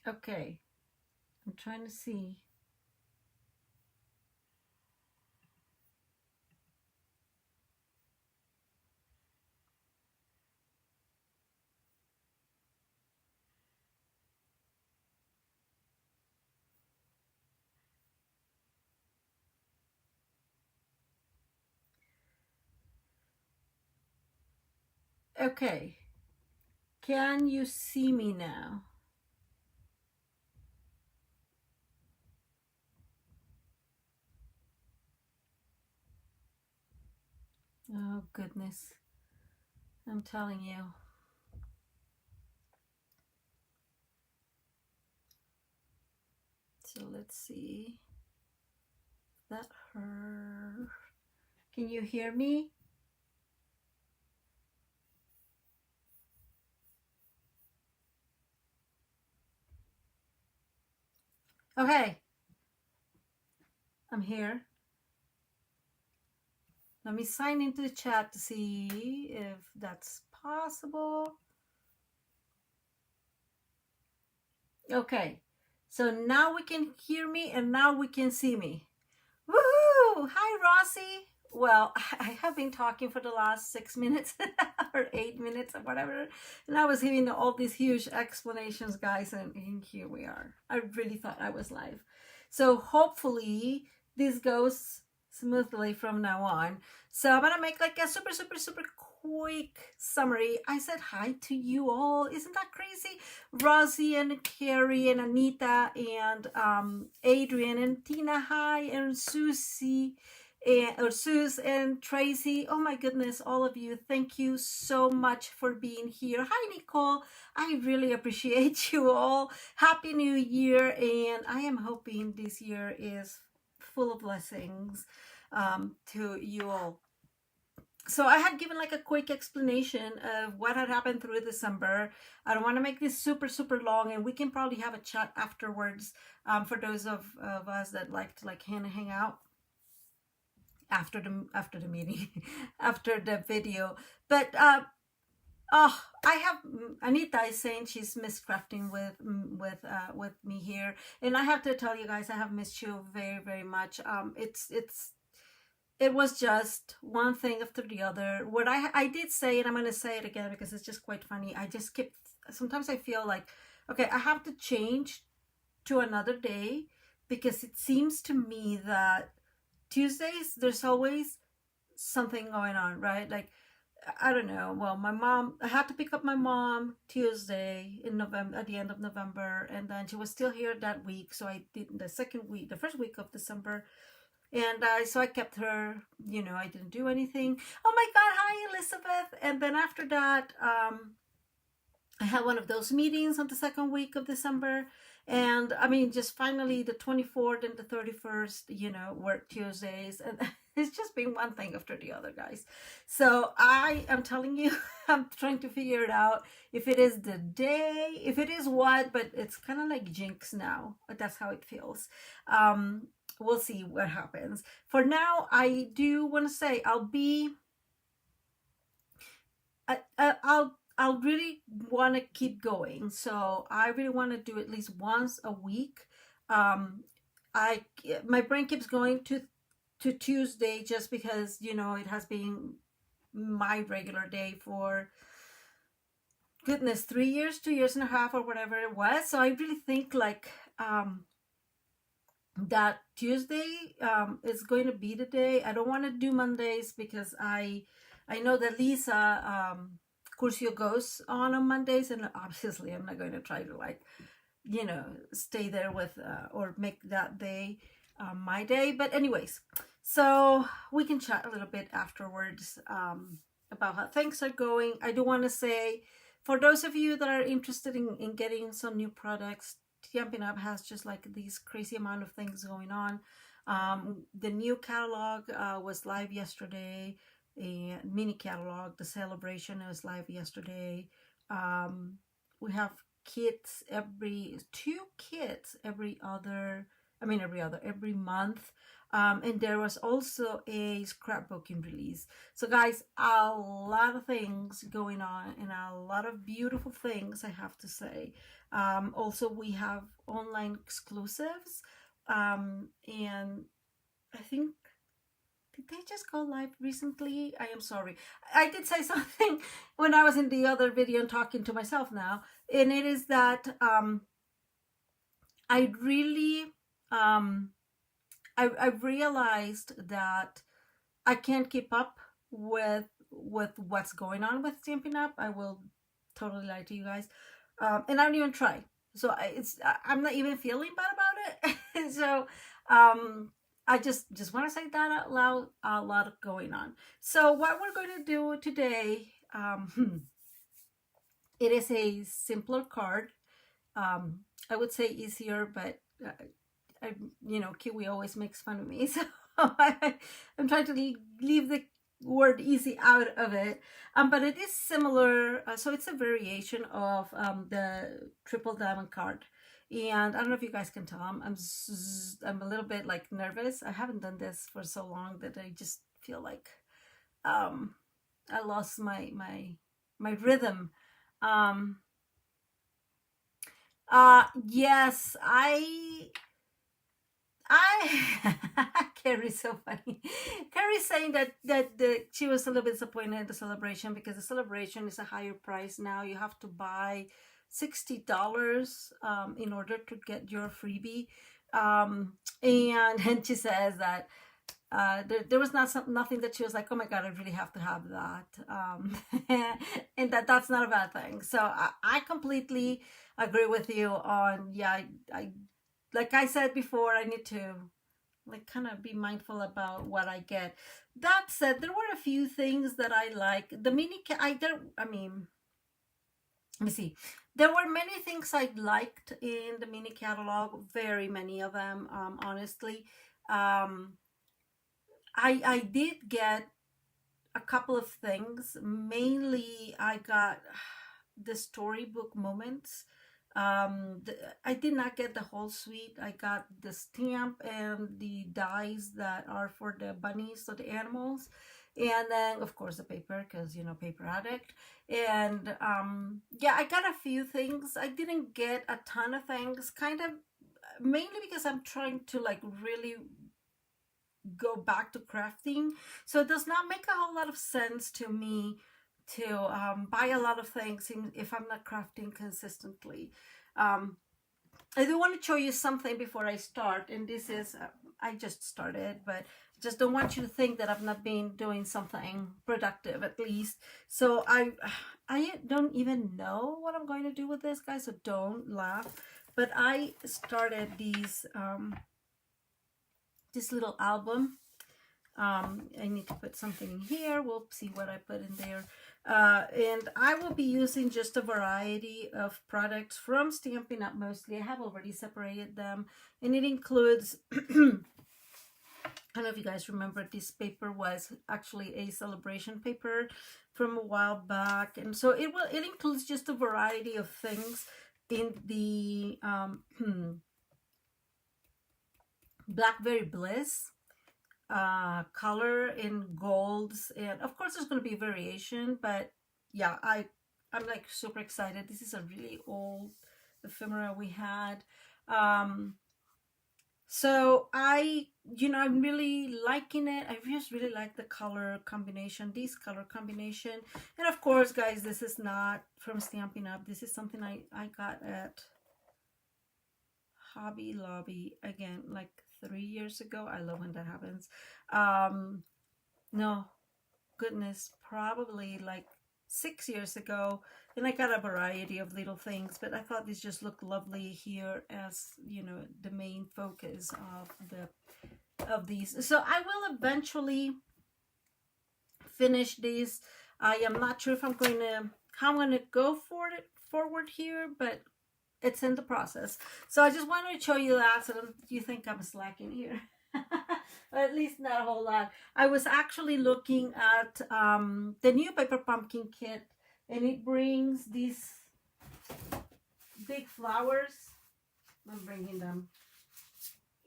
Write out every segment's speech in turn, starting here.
Okay, I'm trying to see. Okay, can you see me now? Oh, goodness. I'm telling you. So let's see. That her. Can you hear me? Okay, I'm here. Let me sign into the chat to see if that's possible. Okay, so now we can hear me and now we can see me. Woohoo! Hi, Rossi. Well, I have been talking for the last 6 minutes or 8 minutes or whatever, and I was giving all these huge explanations, guys, and here we are. I really thought I was live. So hopefully this goes smoothly from now on. So I'm gonna make like a super, super, super quick summary. I said hi to you all. Isn't that crazy? Rosie and Carrie and Anita and Adrian and Tina, hi, and Susie or Suze and Tracy. Oh my goodness, all of you. Thank you so much for being here. Hi, Nicole. I really appreciate you all. Happy New Year. And I am hoping this year is full of blessings to you all. So I had given like a quick explanation of what had happened through December. I don't want to make this super, super long, and we can probably have a chat afterwards for those of us that like to like hang out after the meeting, after the video. But oh, I have Anita is saying she's missed crafting with me here, and I have to tell you guys I have missed you very, very much. It was just one thing after the other. What I did say, and I'm going to say it again because it's just quite funny. I just kept, sometimes I feel like, okay, I have to change to another day because it seems to me that Tuesdays, there's always something going on, right? Like, I don't know. Well, my mom, I had to pick up my mom Tuesday in November, at the end of November, and then she was still here that week. So I did the first week of December, and so I kept her, I didn't do anything. Oh my God, hi, Elizabeth. And then after that, I had one of those meetings on the second week of December. And I mean, just finally the 24th and the 31st, were Tuesdays. And it's just been one thing after the other, guys. So I am telling you, I'm trying to figure it out if it is the day, if it is what, but it's kind of like jinx now. But that's how it feels. We'll see what happens. For now, I do want to say I'll really want to keep going. So I really want to do at least once a week. I My brain keeps going to Tuesday just because it has been my regular day for goodness 3 years, 2 years and a half, or whatever it was. So I really think like that Tuesday is going to be the day. I don't want to do Mondays because I know that Lisa Curcio goes on Mondays, and obviously I'm not going to try to like stay there with or make that day my day. But anyways, so we can chat a little bit afterwards about how things are going. I do want to say, for those of you that are interested in getting some new products, Stampin'Up has just like these crazy amount of things going on. The new catalog was live yesterday. A mini catalog, the celebration was live yesterday. We have kits, two kits every other, every month. And there was also a scrapbooking release. So guys, a lot of things going on and a lot of beautiful things, I have to say. Also, we have online exclusives. And I think, did they just go live recently? I am sorry. I did say something when I was in the other video and talking to myself now. And it is that I really... I realized that I can't keep up with what's going on with Stampin' Up. I will totally lie to you guys, and I don't even try. So I'm not even feeling bad about it. So I just want to say that out loud. A lot going on. So what we're going to do today, it is a simpler card. I would say easier, but Kiwi always makes fun of me, so I'm trying to leave the word easy out of it. But it is similar, so it's a variation of the triple diamond card. And I don't know if you guys can tell, I'm a little bit like nervous. I haven't done this for so long that I just feel like I lost my rhythm. Yes, Carrie's so funny. Carrie's saying that she was a little bit disappointed in the celebration because the celebration is a higher price now. You have to buy $60 in order to get your freebie. And she says that there was nothing that she was like, oh my God, I really have to have that. And that's not a bad thing. So I completely agree with you on, yeah, I like I said before, I need to like kind of be mindful about what I get. That said, there were a few things that I like. The mini, let me see. There were many things I liked in the mini catalog, very many of them, honestly. I did get a couple of things. Mainly, I got the storybook moments. I did not get the whole suite. I got the stamp and the dies that are for the bunnies, so the animals, and then of course the paper, because paper addict. And yeah, I got a few things. I didn't get a ton of things, kind of mainly because I'm trying to like really go back to crafting, so it does not make a whole lot of sense to me to buy a lot of things if I'm not crafting consistently. I do want to show you something before I start, and this is I just started, but just don't want you to think that I've not been doing something productive, at least. So I don't even know what I'm going to do with this, guys, so don't laugh. But I started this little album. I need to put something in here. We'll see what I put in there. And I will be using just a variety of products from Stampin' Up! Mostly. I have already separated them, and it includes I don't know if you guys remember, this paper was actually a celebration paper from a while back, and so it includes just a variety of things in the Blackberry Bliss color in golds, and of course there's going to be variation, but yeah, I'm like super excited. This is a really old ephemera we had, so I'm really liking it. I just really like the color combination, this color combination. And of course, guys, this is not from Stampin' Up. This is something I got at Hobby Lobby, again, like 3 years ago. I love when that happens. No, goodness, probably like 6 years ago. And I got a variety of little things, but I thought this just looked lovely here as, the main focus of these. So I will eventually finish these. I am not sure if how I'm going to go forward here, but it's in the process. So I just wanted to show you that, so you think I'm slacking here. Or at least not a whole lot. I was actually looking at the new Paper Pumpkin kit, and it brings these big flowers. I'm bringing them.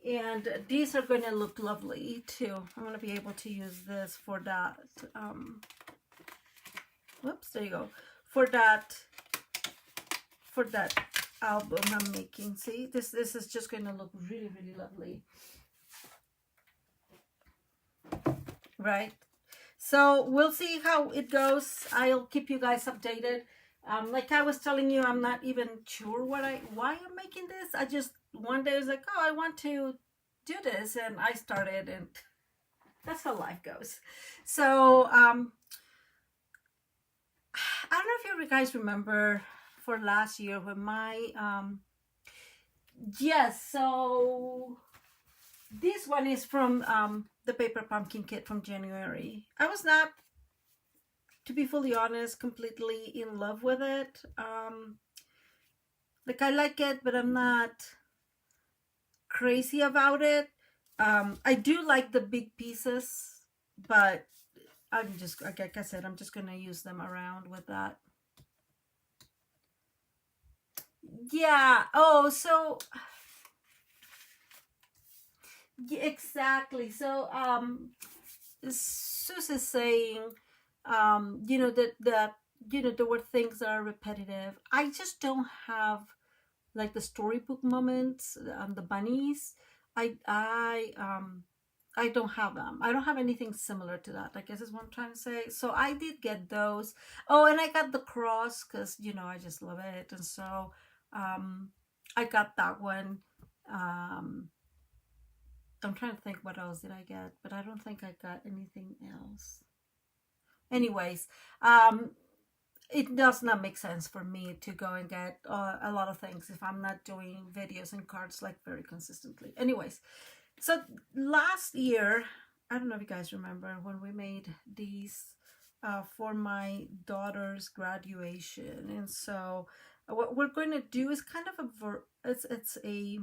And these are going to look lovely too. I'm going to be able to use this for that. Whoops, there you go. For that album I'm making. See, this is just going to look really, really lovely. Right? So we'll see how it goes. I'll keep you guys updated. Like I was telling you, I'm not even sure why I'm making this. I just one day was like, oh, I want to do this, and I started, and that's how life goes. So I don't know if you guys remember for last year when my yes, so this one is from the Paper Pumpkin kit from January. I was not, to be fully honest, completely in love with it. Like I like it, but I'm not crazy about it. I do like the big pieces, but I'm just, like I said, I'm just gonna use them around with that. Yeah. Oh, so yeah, exactly. So Sus is saying, you know, that you know, there were things that are repetitive. I just don't have like the storybook moments, the bunnies. I don't have them. I don't have anything similar to that, I guess is what I'm trying to say. So I did get those. Oh, and I got the cross because, you know, I just love it. And so I got that one. I'm trying to think what else did I get, but I don't think I got anything else. Anyways, it does not make sense for me to go and get a lot of things if I'm not doing videos and cards like very consistently. Anyways, so last year, I don't know if you guys remember when we made these for my daughter's graduation. And so what we're going to do is kind of it's a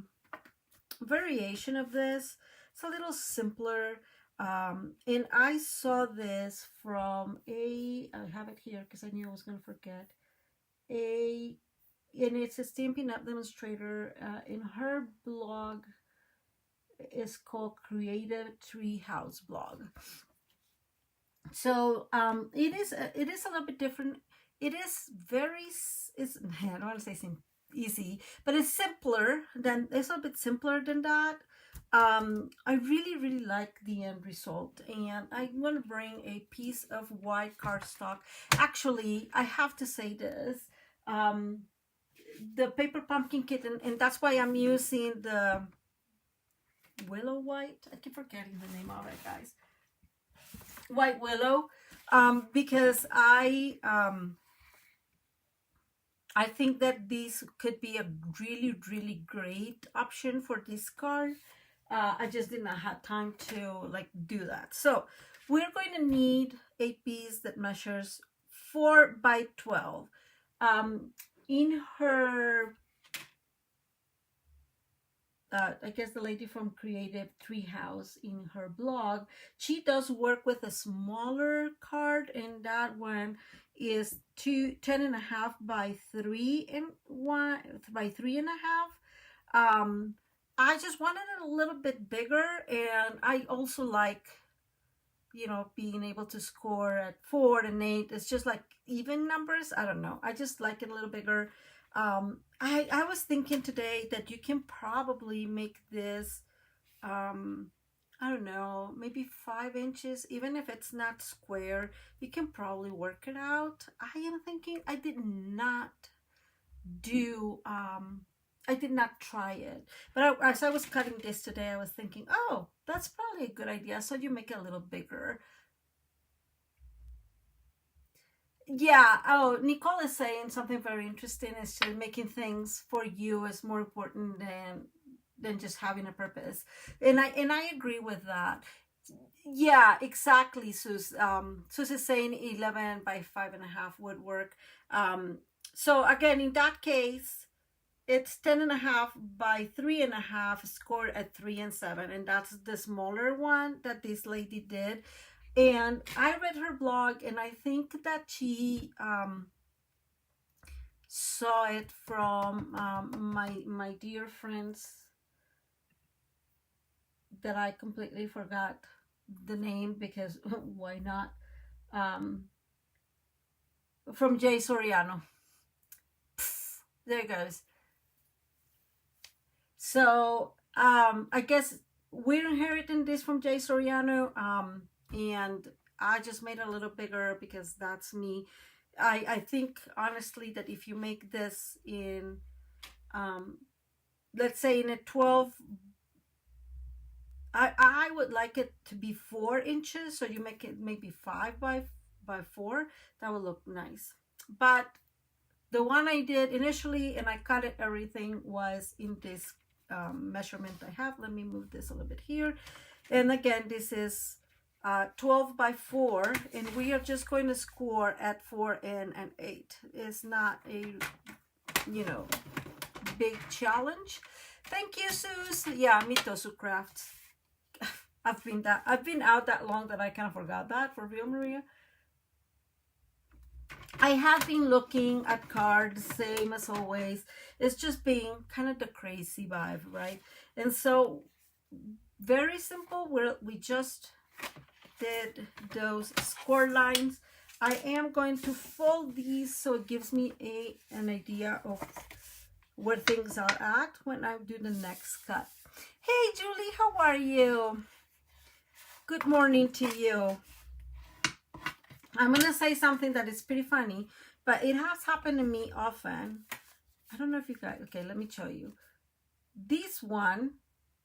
variation of this. It's a little simpler. And I saw this from I have it here because I knew I was going to forget, and it's a Stampin' Up demonstrator. In her blog is called Creative Treehouse blog. So it is a little bit different. It is I don't want to say easy, but it's simpler than, it's a little bit simpler than that. I really like the end result, and I'm going to bring a piece of white cardstock. Actually, I have to say this, the Paper Pumpkin kit, and that's why I'm using the Willow White. I keep forgetting the name of it, guys. White Willow, because I think that these could be a really great option for this card. I just did not have time to like do that. So we're going to need a piece that measures 4 by 12. In her, I guess the lady from Creative Treehouse, in her blog, she does work with a smaller card, and that one is 10.5 by 3.1 by 3.5. I just wanted it a little bit bigger, and I also like, you know, being able to score at 4 and 8. It's just like even numbers. I don't know. I just like it a little bigger. I was thinking today that you can probably make this, I don't know, maybe 5 inches, even if it's not square, you can probably work it out. I am thinking, I did not try it, but as I was cutting this today, I was thinking, oh, that's probably a good idea. So you make it a little bigger. Yeah. Oh, Nicole is saying something very interesting, is making things for you is more important than just having a purpose. And I agree with that. Yeah, exactly, Sus. Sus is saying 11 by 5.5 would work. So again, in that case, it's 10.5 by 3.5, scored at 3 and 7, and that's the smaller one that this lady did. And I read her blog, and I think that she saw it from my dear friends that I completely forgot the name because why not? From Jay Soriano. Pff, there it goes. So I guess we're inheriting this from Jay Soriano, and I just made it a little bigger because that's me. I think honestly that if you make this in, let's say in a 12, I would like it to be 4 inches, so you make it maybe 5 by 4. That would look nice. But the one I did initially, and I cut it everything, was in this measurement I have. Let me move this a little bit here. And again, this is 12 by 4, and we are just going to score at 4 and an 8. It's not a, you know, big challenge. Thank you, Sus. Yeah, Mitosu Crafts. I've been out that long that I kind of forgot that. For real, Maria. I have been looking at cards, same as always. It's just being kind of the crazy vibe, right? And so, very simple. We just did those score lines. I am going to fold these so it gives me an idea of where things are at when I do the next cut. Hey, Julie, how are you? Good morning to you. I'm going to say something that is pretty funny, but it has happened to me often. I don't know if you guys, okay, let me show you. This one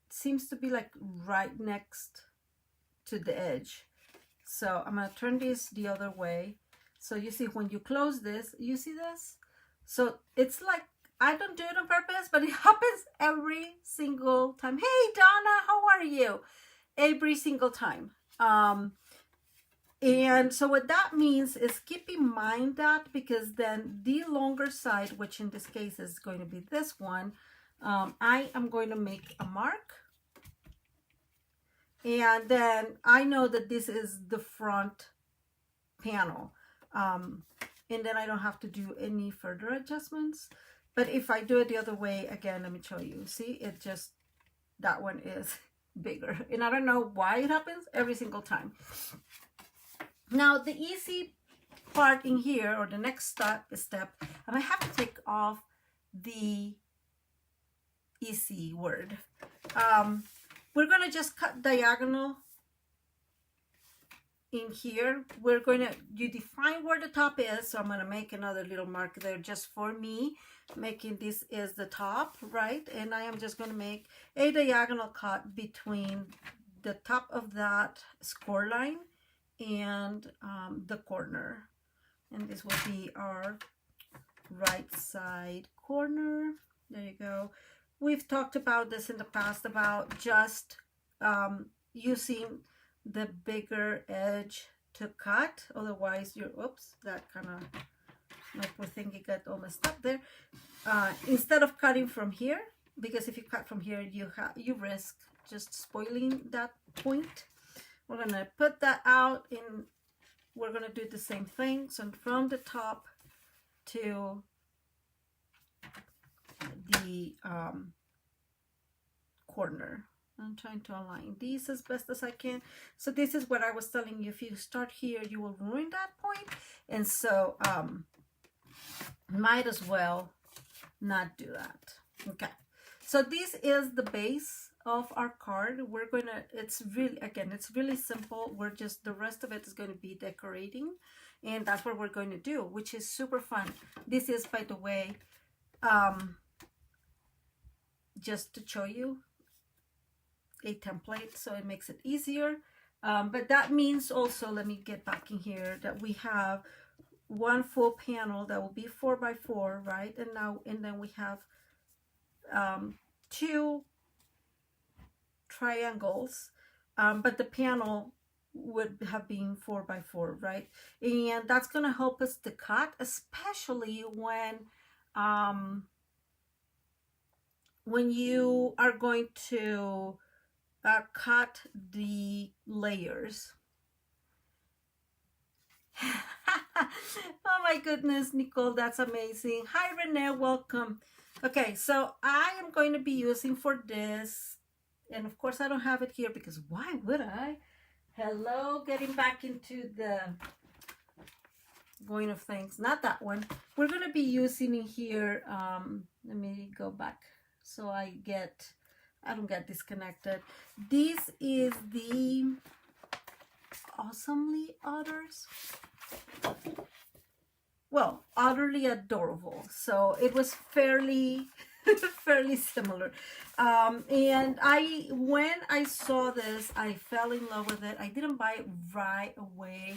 seems to be like right next to the edge. So I'm going to turn this the other way. So you see when you close this, you see this? So it's like, I don't do it on purpose, but it happens every single time. Hey, Donna, how are you? Every single time. And so what that means is keep in mind that, because then the longer side, which in this case is going to be this one, I am going to make a mark. And then I know that this is the front panel. And then I don't have to do any further adjustments. But if I do it the other way, again, let me show you. See, it just, that one is bigger. And I don't know why it happens every single time. Now, the easy part in here, or the next step, I might have to take off the easy word. We're going to just cut diagonal in here. We're going to, you define where the top is, so I'm going to make another little mark there just for me, making this is the top, right? And I am just going to make a diagonal cut between the top of that score line and the corner, and this will be our right side corner. There you go. We've talked about this in the past about just using the bigger edge to cut, otherwise you're, oops, that kind of, my poor thing, it got all messed up there. Instead of cutting from here, because if you cut from here, you risk just spoiling that point. We're going to put that out, and we're going to do the same thing. So from the top to the corner. I'm trying to align these as best as I can. So this is what I was telling you. If you start here, you will ruin that point. And so might as well not do that. Okay. So this is the base of our card. We're gonna, it's really, again, it's really simple. We're just, the rest of it is going to be decorating, and that's what we're going to do, which is super fun. This is, by the way, just to show you a template, so it makes it easier. But that means also, let me get back in here, that we have one full panel that will be 4 by 4, right? And now, and then we have 2 triangles, but the panel would have been 4 by 4, right? And that's going to help us to cut, especially when you are going to cut the layers. Oh my goodness, Nicole, that's amazing. Hi, Renee, welcome. Okay, so I am going to be using for this And of course I don't have it here because why would I? Hello, getting back into the going of things. Not that one. We're going to be using in here, let me go back so I don't get disconnected. This is the Awesomely Otters. Well, utterly adorable. So it was fairly fairly similar. And when I saw this, I fell in love with it. I didn't buy it right away.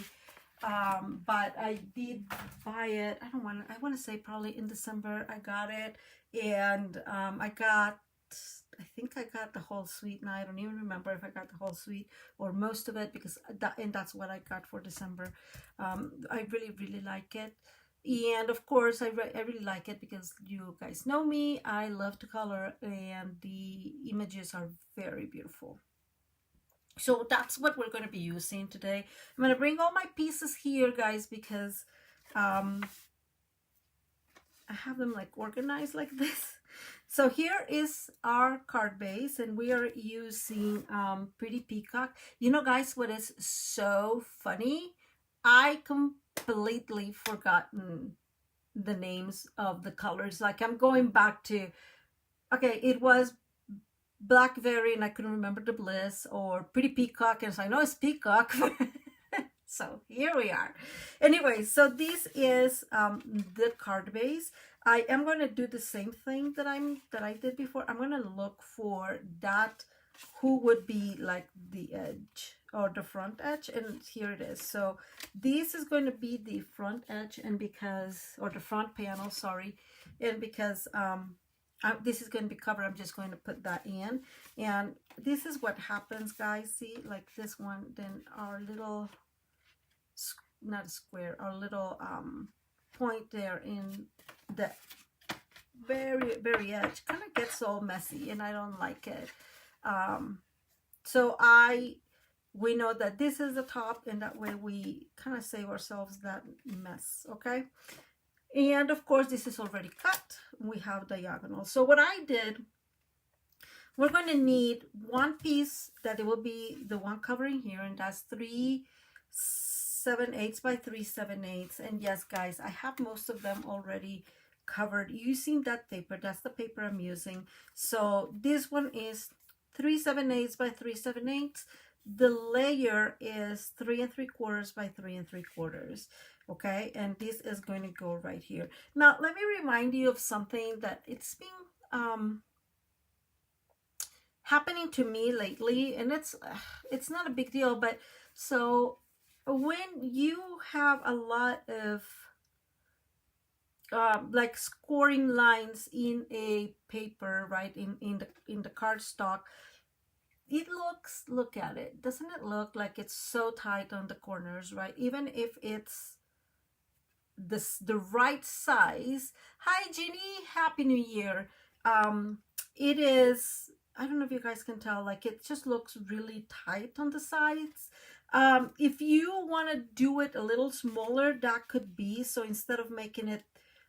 But I did buy it. I want to say probably in December I got it. And I think I got the whole suite. Now I don't even remember if I got the whole suite or most of it, because that's what I got for December. I really, really like it. And of course, I really like it because you guys know me. I love to color, and the images are very beautiful. So that's what we're going to be using today. I'm going to bring all my pieces here, guys, because I have them like organized like this. So here is our card base, and we are using Pretty Peacock. You know, guys, what is so funny? I completely forgotten the names of the colors. Like, I'm going back to, okay, it was Blackberry and I couldn't remember the Bliss, or Pretty Peacock, and so I know it's Peacock. So here we are. Anyway, so this is the card base. I am going to do the same thing that I did before. I'm going to look for that who would be like the edge or the front edge, and here it is. So this is going to be the front edge, and because, or the front panel, sorry, and because this is going to be covered, I'm just going to put that in. And this is what happens, guys. See, like this one, then our little, not a square, our little point there in the very, very edge kind of gets all messy, and I don't like it. So we know that this is the top, and that way we kind of save ourselves that mess, okay? And of course, this is already cut. We have diagonal. So what I did, we're going to need one piece that it will be the one covering here, and that's 3/7/8 by 3/7/8. And yes, guys, I have most of them already covered using that paper. That's the paper I'm using. So this one is 3/7/8 by 3/7/8. The layer is 3 3/4 by 3 3/4. Okay, and this is going to go right here. Now let me remind you of something that it's been happening to me lately, and it's not a big deal, but so when you have a lot of like scoring lines in a paper, right, in the cardstock, it looks, look at it, doesn't it look like it's so tight on the corners, right? Even if it's the right size. Hi Ginny, happy new year. It is, I don't know if you guys can tell, like it just looks really tight on the sides. If you want to do it a little smaller, that could be, so instead of making it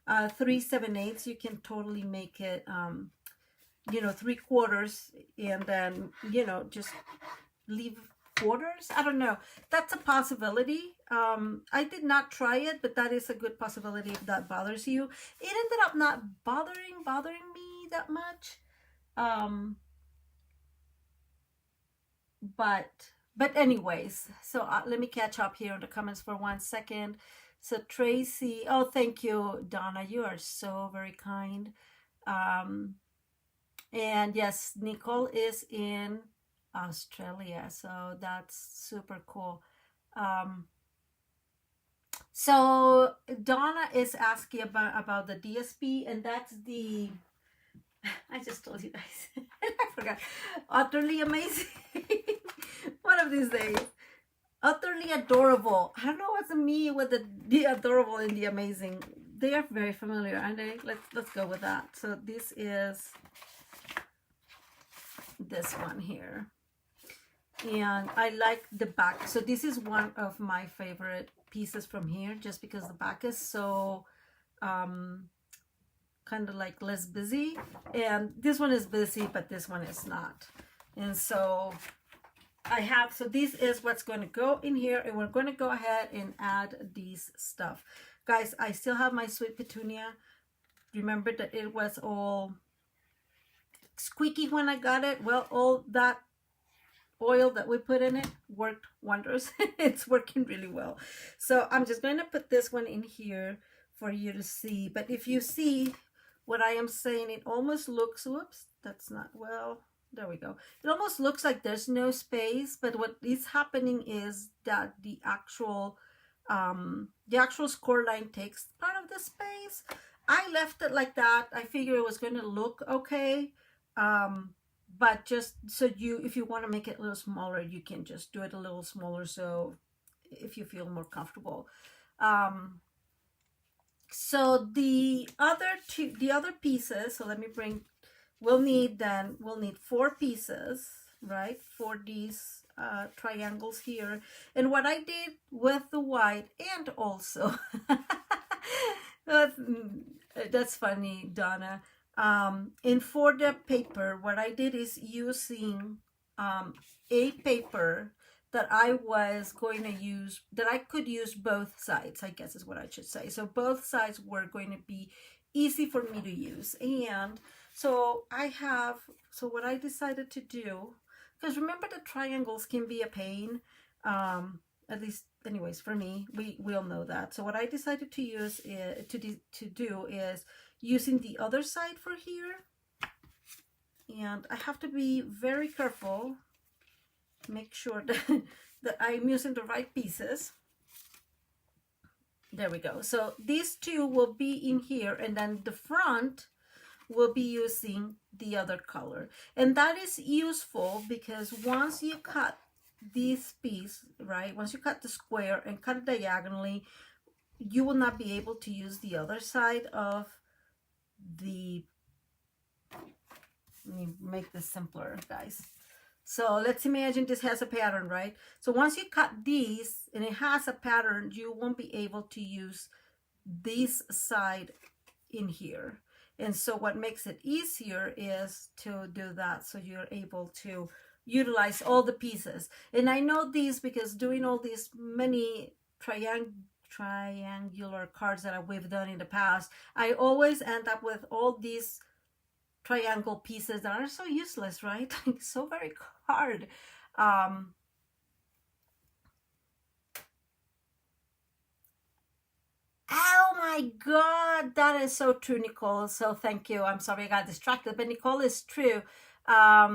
3/7/8, you can totally make it 3/4, and then just leave quarters. I don't know, that's a possibility. I did not try it, but that is a good possibility if that bothers you. It ended up not bothering me that much, but anyways, so let me catch up here in the comments for 1 second. So Tracy, oh, thank you, Donna, you are so very kind. And yes, Nicole is in Australia, so that's super cool. So Donna is asking about the DSP, and that's the, I just told you guys, I forgot, Utterly Amazing. One of these days. Utterly Adorable. I don't know what's the me with the adorable and the amazing. They are very familiar, aren't they? Let's go with that. So this is this one here, and I like the back. So this is one of my favorite pieces from here, just because the back is so kind of like less busy, and this one is busy, but this one is not. And so so this is what's going to go in here, and we're going to go ahead and add these stuff. Guys, I still have my sweet petunia. Remember that it was all squeaky when I got it. Well, all that oil that we put in it worked wonders. It's working really well. So I'm just going to put this one in here for you to see. But if you see what I am saying, it almost looks, whoops, that's not, well, there we go. It almost looks like there's no space, but what is happening is that the actual score line takes part of the space. I left it like that. I figured it was going to look okay. But just so if you want to make it a little smaller, you can just do it a little smaller. So if you feel more comfortable. So the other pieces, so let me we'll need 4 pieces, right, for these triangles here. And what I did with the white, and also that's funny, Donna. And for the paper, what I did is using a paper that I was going to use, that I could use both sides, I guess is what I should say. So both sides were going to be easy for me to use. And so what I decided to do, because remember the triangles can be a pain, at least anyways for me, we all know that. So what I decided to use to do is using the other side for here. And I have to be very careful, make sure that I'm using the right pieces. There we go. So these two will be in here, and then the front will be using the other color. And that is useful because once you cut this piece, right, once you cut the square and cut it diagonally, you will not be able to use the other side of the, let me make this simpler, guys. So let's imagine this has a pattern, right? So once you cut these and it has a pattern, you won't be able to use this side in here. And so what makes it easier is to do that, so you're able to utilize all the pieces. And I know these because doing all these many triangular cards that we've done in the past, I always end up with all these triangle pieces that are so useless, right? So very hard. Oh my God, that is so true, Nicole. So thank you. I'm sorry I got distracted, but Nicole is true. That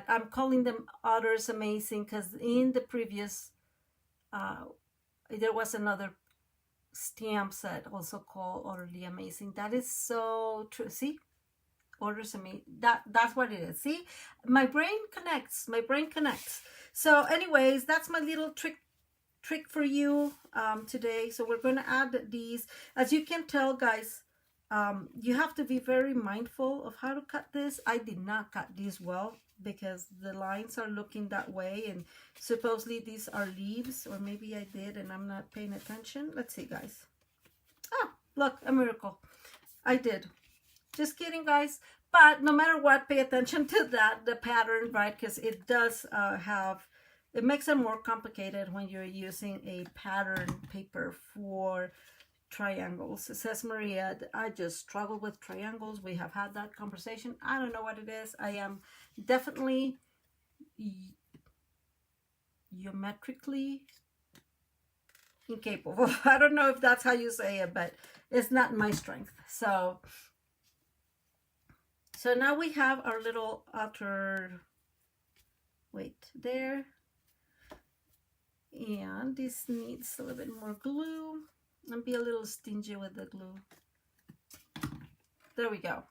I'm calling them otters amazing because in the previous there was another stamp set also called Utterly Amazing. That is so true. See, otters amazing. That's what it is. See, my brain connects. So anyways, that's my little trick for you today. So we're going to add these. As you can tell, guys, you have to be very mindful of how to cut this. I did not cut these well because the lines are looking that way, and supposedly these are leaves, or maybe I did and I'm not paying attention. Let's see, guys. Oh, look, a miracle. I did. Just kidding, guys. But no matter what, pay attention to the pattern, right? Because it does it makes it more complicated when you're using a pattern paper for triangles. It says Maria, I just struggle with triangles. We have had that conversation. I don't know what it is. I am definitely geometrically incapable. I don't know if that's how you say it, but it's not my strength. So now we have our little outer, wait, there. And this needs a little bit more glue. And be a little stingy with the glue. There we go.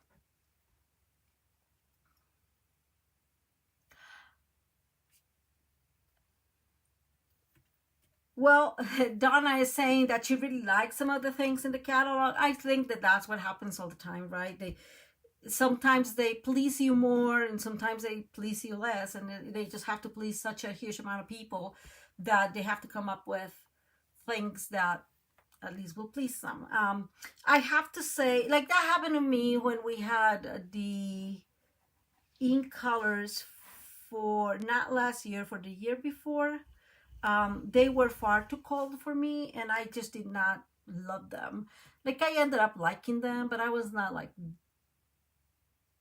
Well, Donna is saying that she really likes some of the things in the catalog. I think that that's what happens all the time, right? Sometimes they please you more and sometimes they please you less, and they just have to please such a huge amount of people that they have to come up with things that at least will please some. I have to say, like, that happened to me when we had the ink colors for not last year, for the year before. They were far too cold for me, and I just did not love them. Like, I ended up liking them, but I was not like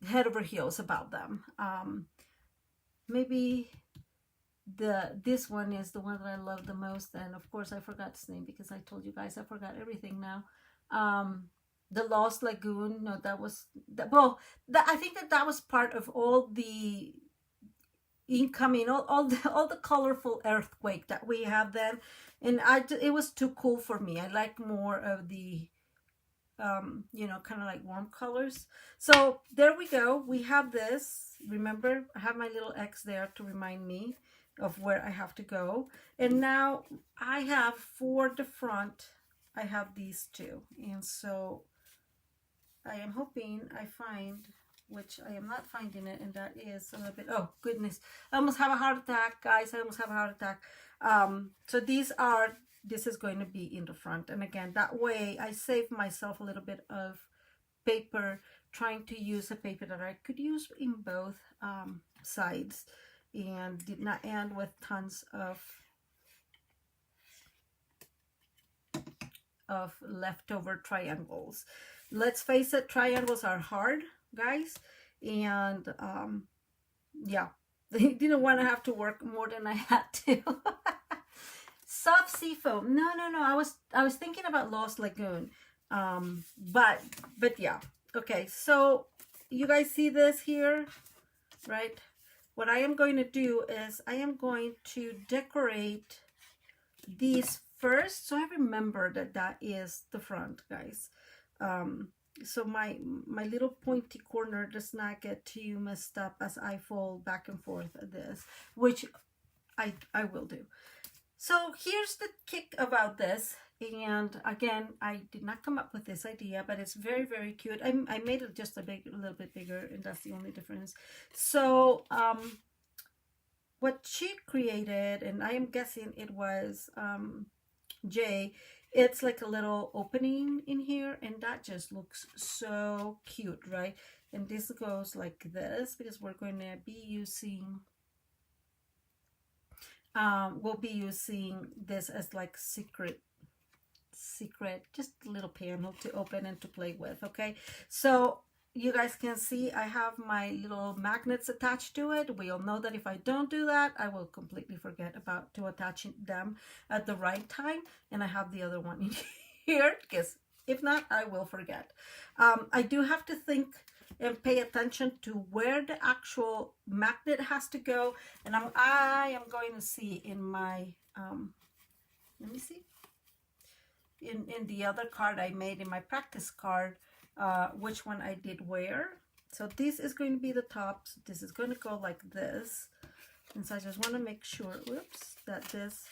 head over heels about them. Maybe this one is the one that I love the most, and of course I forgot its name because I told you guys I forgot everything now. The Lost Lagoon. No, that was I think that was part of all the incoming, all the colorful earthquake that we have then, and it was too cool for me. I like more of the you know, kind of like warm colors. So there we go. We have this. Remember, I have my little X there to remind me of where I have to go. And now I have, for the front, I have these two. And so I am hoping I find, which I am not finding it, and that is a little bit, oh goodness, I almost have a heart attack, guys. I almost have a heart attack. So this is going to be in the front, and again, that way I save myself a little bit of paper, trying to use a paper that I could use in both sides, and did not end with tons of leftover triangles. Let's face it, triangles are hard, guys, and yeah, they didn't want to have to work more than I had to. Soft sea foam. No. I was thinking about Lost Lagoon. But yeah. Okay, so you guys see this here, right? What I am going to do is I am going to decorate these first, so I remember that is the front, guys. So my little pointy corner does not get too messed up as I fold back and forth this, which I will do. So here's the kick about this, and again, I did not come up with this idea, but it's very, very cute. I made it just a little bit bigger, and that's the only difference. So what she created, and I am guessing it was Jay, it's like a little opening in here, and that just looks so cute, right? And this goes like this because we're going to be using we'll be using this as like secret, just a little panel to open and to play with. Okay, so you guys can see I have my little magnets attached to it. We all know that if I don't do that, I will completely forget about to attach them at the right time, and I have the other one in here because if not, I will forget. I do have to think and pay attention to where the actual magnet has to go, and I am going to see in my let me see, in the other card I made, in my practice card, which one I did where. So this is going to be the top, so this is going to go like this, and so I just want to make sure, whoops, that this,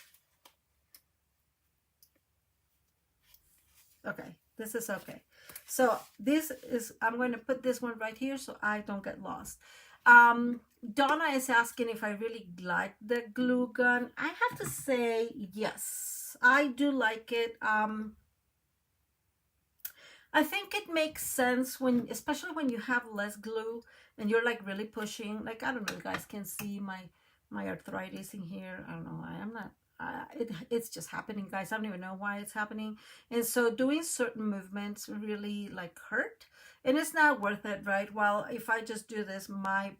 okay, this is okay. So this is, I'm going to put this one right here so I don't get lost. Donna is asking if I really like the glue gun. I have to say yes, I do like it. I think it makes sense when, especially when you have less glue and you're like really pushing, like, I don't know, you guys can see my arthritis in here. I don't know, I'm not, it's just happening, guys. I don't even know why it's happening. And so doing certain movements really like hurt, and it's not worth it, right? Well, if I just do this, my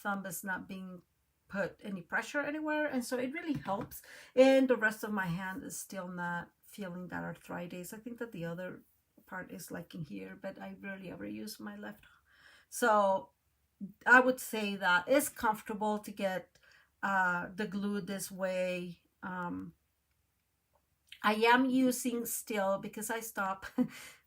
thumb is not being put any pressure anywhere, and so it really helps, and the rest of my hand is still not feeling that arthritis. I think that the other part is like in here, but I rarely ever use my left. So I would say that it's comfortable to get the glue this way. I am using still, because I stopped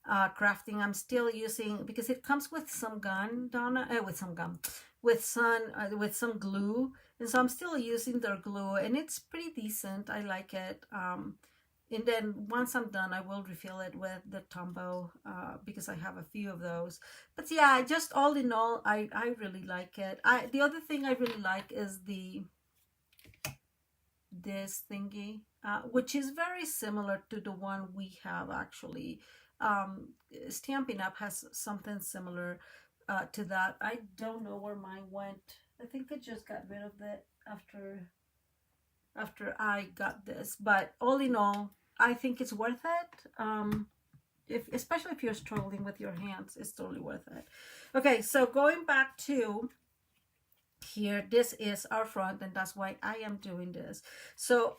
crafting, I'm still using, because it comes with some gun, Donna, with some gum, with some glue, and so I'm still using their glue, and it's pretty decent. I like it. And then once I'm done, I will refill it with the Tombow, because I have a few of those. But yeah, just all in all, I really like it. The other thing I really like is the this thingy, which is very similar to the one we have actually. Stampin' Up has something similar to that. I don't know where mine went. I think I just got rid of it after I got this. But all in all, I think it's worth it. Especially if you're struggling with your hands, it's totally worth it. Okay, so going back to here, this is our front, and that's why I am doing this. So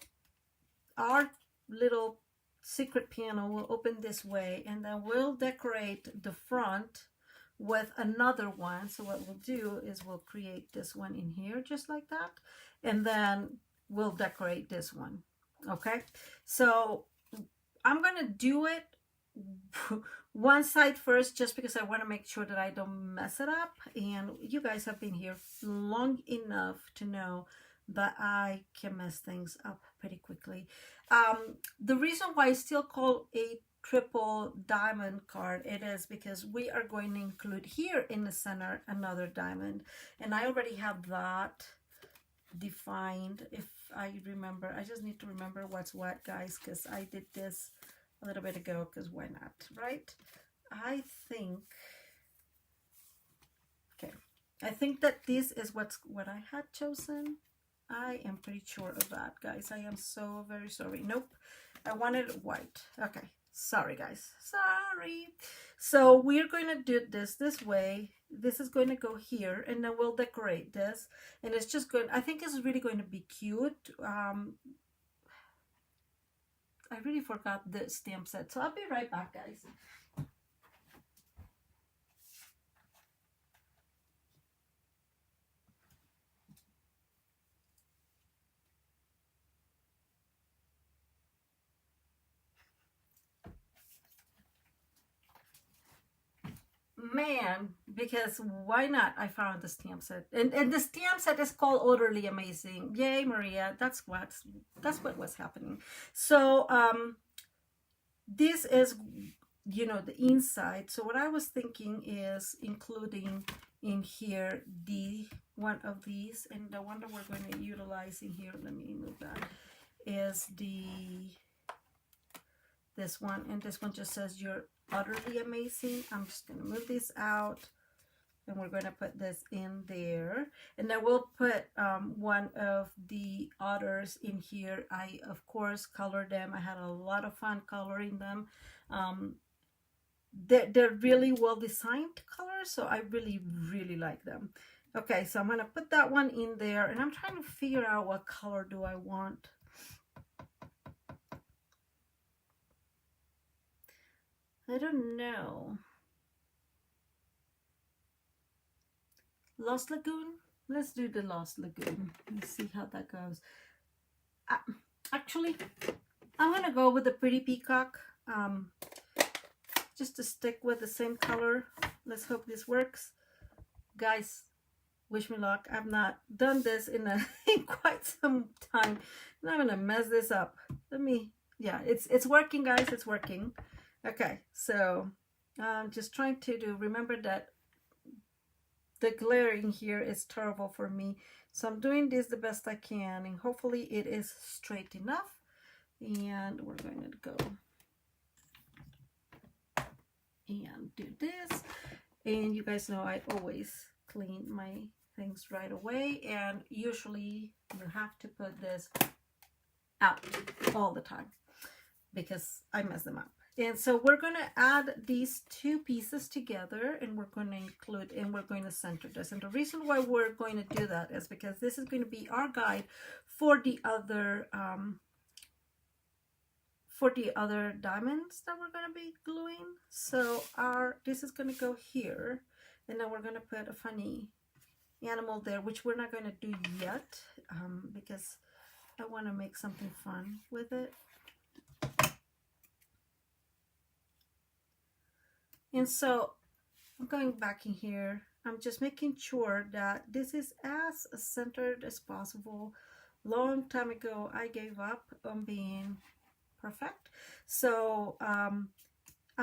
our little secret piano will open this way, and then we'll decorate the front with another one. So what we'll do is we'll create this one in here just like that, and then we'll decorate this one. Okay, so I'm gonna do it one side first just because I want to make sure that I don't mess it up, and you guys have been here long enough to know that I can mess things up pretty quickly. The reason why it's still called a triple diamond card, it is because we are going to include here in the center another diamond, and I already have that defined. If I remember, I just need to remember what's what, guys, because I did this a little bit ago, because why not, right? I think that this is what I had chosen. I am pretty sure of that, guys. I am so very sorry. Nope, I wanted white. Okay, sorry guys, sorry. So we're going to do this way. This is going to go here, and then we'll decorate this, and it's just going, I think it's really going to be cute. I really forgot the stamp set, so I'll be right back, guys. Man, because why not? I found the stamp set, and the stamp set is called Utterly Amazing. Yay, Maria! That's what was happening. So this is, you know, the inside. So what I was thinking is including in here the one of these, and the one that we're going to utilize in here, let me move that, is this one, and this one just says you're utterly amazing. I'm just going to move this out, and we're going to put this in there, and then we'll put one of the others in here. I of course colored them. I had a lot of fun coloring them. They're really well designed colors, so I really like them. Okay, so I'm going to put that one in there, and I'm trying to figure out what color do I want. I don't know. Lost Lagoon? Let's do the Lost Lagoon. Let's see how that goes. Actually, I'm going to go with the Pretty Peacock. Just to stick with the same color. Let's hope this works. Guys, wish me luck. I've not done this in quite some time. And I'm going to mess this up. Yeah, it's working, guys. It's working. Okay, so I'm just trying to remember that the glaring here is terrible for me. So I'm doing this the best I can, and hopefully it is straight enough. And we're going to go and do this. And you guys know I always clean my things right away, and usually you have to put this out all the time because I mess them up. And so we're going to add these two pieces together, and we're going to include, and we're going to center this. And the reason why we're going to do that is because this is going to be our guide for the other diamonds that we're going to be gluing. So this is going to go here, and then we're going to put a funny animal there, which we're not going to do yet because I want to make something fun with it. And so I'm going back in here. I'm just making sure that this is as centered as possible. Long time ago, I gave up on being perfect. So I'm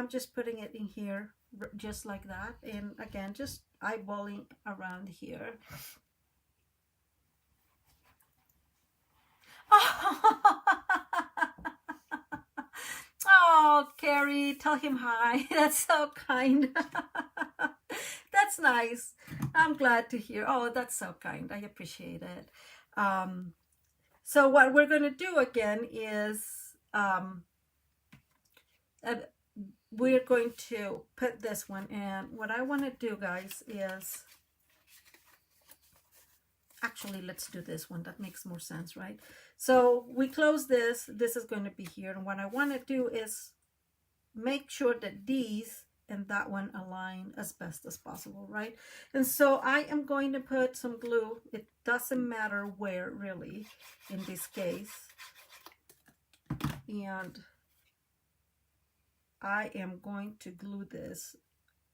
just putting it in here just like that. And again, just eyeballing around here. Oh, Carrie, tell him hi. That's so kind. That's nice. I'm glad to hear. Oh, that's so kind. I appreciate it. So what we're going to do again is uh, we're going to put this one in. What I want to do, guys, is actually, let's do this one. That makes more sense, right? So we close this. This is going to be here. And what I want to do is make sure that these and that one align as best as possible, right? And so I am going to put some glue. It doesn't matter where, really, in this case. And I am going to glue this.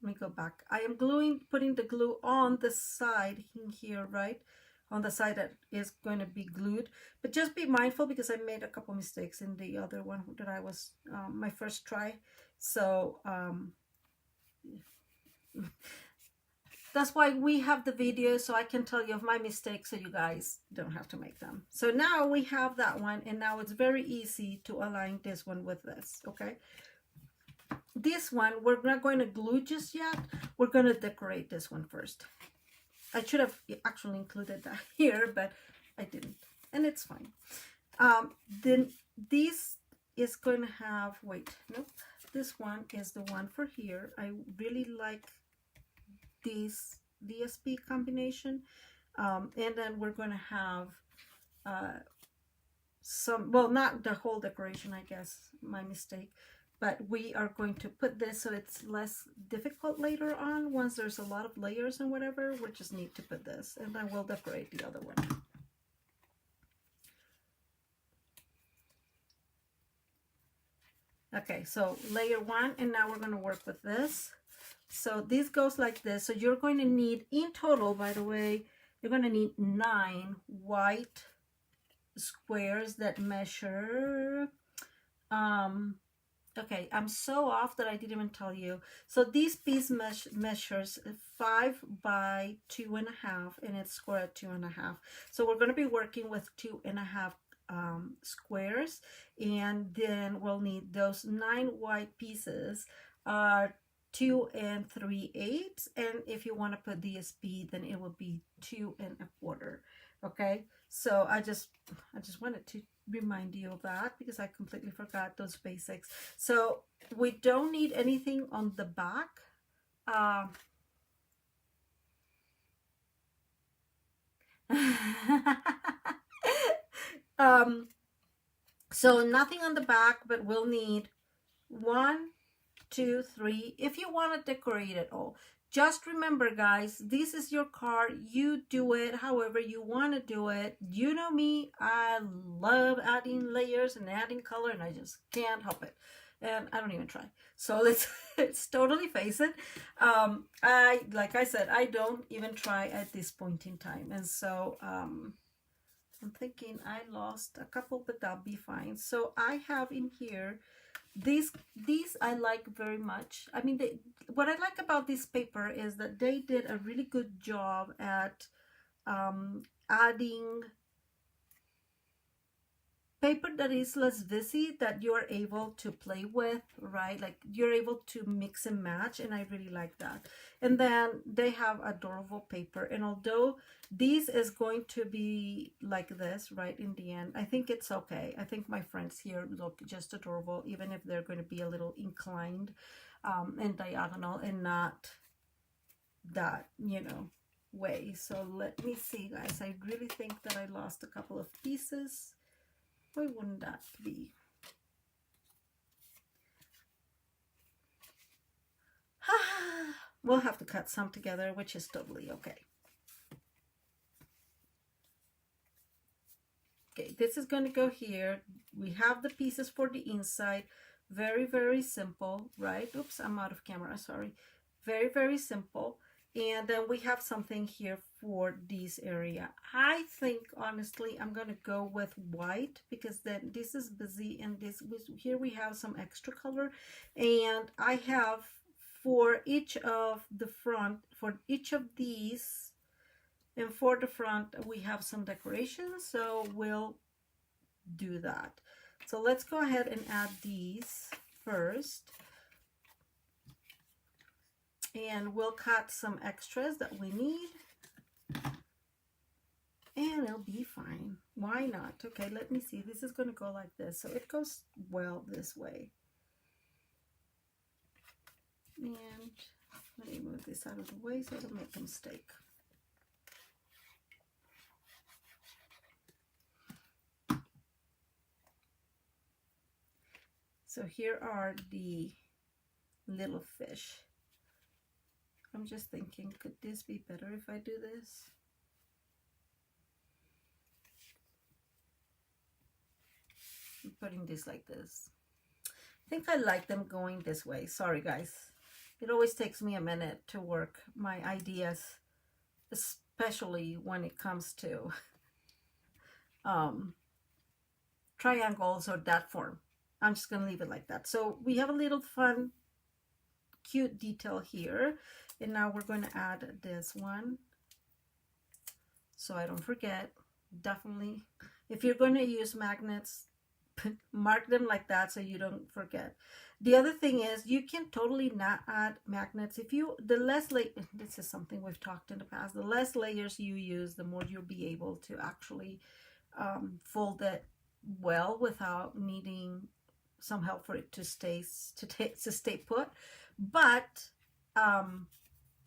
Let me go back. I am putting the glue on the side in here, right? On the side that is going to be glued, but just be mindful because I made a couple mistakes in the other one that I was my first try. So that's why we have the video, so I can tell you of my mistakes so you guys don't have to make them. So now we have that one, and now it's very easy to align this one with this. Okay, this one we're not going to glue just yet. We're going to decorate this one first. I should have actually included that here, but I didn't, and it's fine. Then this is going to have, wait, nope, this one is the one for here. I really like this DSP combination, and then we're going to have some, well, not the whole decoration, I guess, my mistake. But we are going to put this so it's less difficult later on. Once there's a lot of layers and whatever, we just need to put this. And then we'll decorate the other one. Okay, so layer one, and now we're going to work with this. So this goes like this. So you're going to need, in total, by the way, you're going to need 9 white squares that measure... Okay, I'm so off that I didn't even tell you. So this piece measures 5 by 2.5, and it's square at 2.5. So we're going to be working with 2.5 squares, and then we'll need those 9 white pieces, 2 3/8, and if you want to put DSP, then it will be 2 1/4. Okay, so I just wanted to remind you of that because I completely forgot those basics. So we don't need anything on the back. So nothing on the back, but we'll need 1, 2, 3. If you want to decorate it all, just remember, guys, this is your card. You do it however you want to do it. You know me, I love adding layers and adding color, and I just can't help it. And I don't even try. So let's totally face it. Like I said, I don't even try at this point in time. And so I'm thinking I lost a couple, but that'll be fine. So I have in here these I like very much. I mean, what I like about this paper is that they did a really good job at adding paper that is less busy, that you're able to play with, right? Like you're able to mix and match, and I really like that. And then they have adorable paper, and although this is going to be like this right in the end, I think it's okay. I think my friends here look just adorable, even if they're going to be a little inclined and diagonal, and not that, you know, way. So let me see, guys. I really think that I lost a couple of pieces. Why wouldn't that be? We'll have to cut some together, which is totally okay. Okay, this is going to go here. We have the pieces for the inside. Very, very simple, right? Oops, I'm out of camera, sorry. Very, very simple. And then we have something here for this area. I think, honestly, I'm going to go with white because then this is busy, and this here we have some extra color. And I have for each of the front, for each of these, and for the front, we have some decorations. So we'll do that. So let's go ahead and add these first. And we'll cut some extras that we need. And it'll be fine. Why not? Okay, let me see. This is going to go like this. So it goes well this way. And let me move this out of the way so I don't make a mistake. So here are the little fish. I'm just thinking, could this be better if I do this? I'm putting this like this. I think I like them going this way. Sorry, guys. It always takes me a minute to work my ideas, especially when it comes to triangles or that form. I'm just going to leave it like that. So we have a little fun, cute detail here. And now we're going to add this one. So I don't forget. Definitely, if you're going to use magnets, mark them like that so you don't forget. The other thing is you can totally not add magnets. If you, the less this is something we've talked in the past, the less layers you use, the more you'll be able to actually fold it well without needing some help for it to stay put. But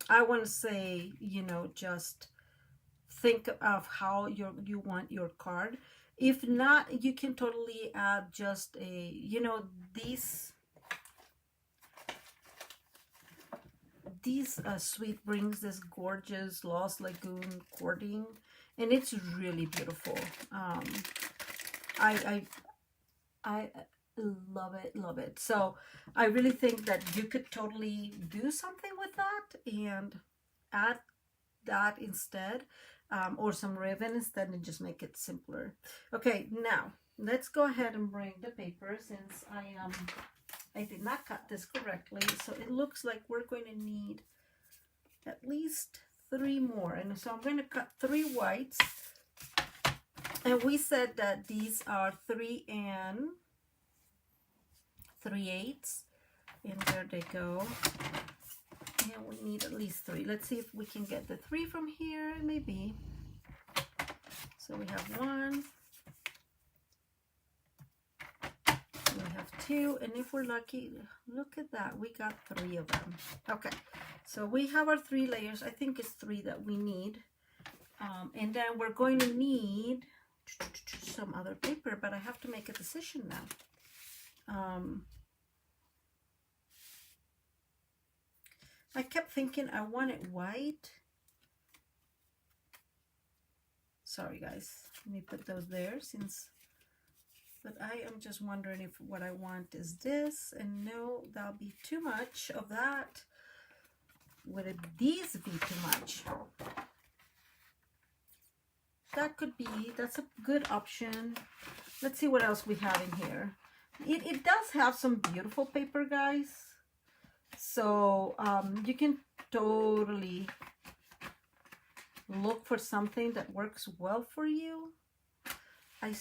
I want to say, you know, just think of how you want your card. If not, you can totally add just a, you know, these Sweet brings this gorgeous Lost Lagoon cording, and it's really beautiful. I love it. So I really think that you could totally do something with that and add that instead, or some ribbon instead, and just make it simpler. Okay, now let's go ahead and bring the paper, since I did not cut this correctly. So it looks like we're going to need at least 3 more, and so I'm going to cut 3 whites. And we said that these are 3 3/8, and there they go. And we need at least 3. Let's see if we can get the 3 from here, maybe. So we have 1, we have 2, and if we're lucky, look at that, we got 3 of them. Okay, so we have our 3 layers. I think it's 3 that we need. And then we're going to need some other paper, but I have to make a decision now. I kept thinking I wanted white. Sorry guys, let me put those there, but I am just wondering if what I want is this, and no, that'll be too much of that. Would these be too much? That could be, that's a good option. Let's see what else we have in here. It does have some beautiful paper, guys. So you can totally look for something that works well for you. I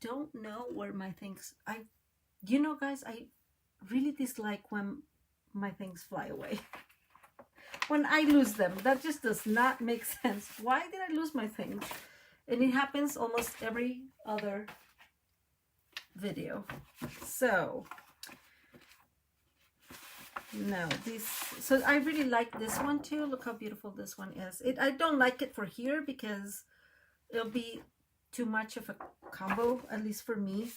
don't know where my things, you know guys, I really dislike when my things fly away. When I lose them, that just does not make sense. Why did I lose my things? And it happens almost every other video. So no, so I really like this one too. Look how beautiful this one is. I don't like it for here because it'll be too much of a combo, at least for me.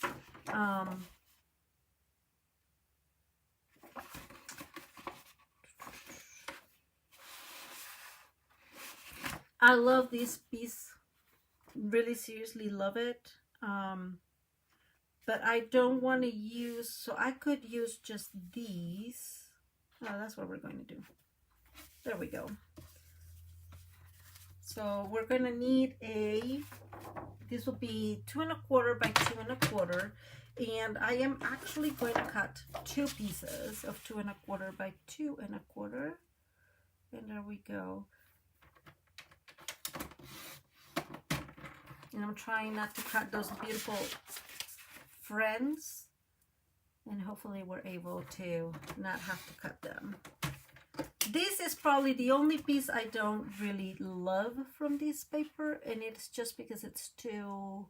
I love this piece, really seriously love it. But I don't want to use, so I could use just these. Oh, that's what we're going to do. There we go. So we're going to need this will be 2 1/4 by 2 1/4. And I am actually going to cut 2 pieces of 2 1/4 by 2 1/4. And there we go. And I'm trying not to cut those beautiful friends. And hopefully we're able to not have to cut them. This is probably the only piece I don't really love from this paper, and it's just because it's too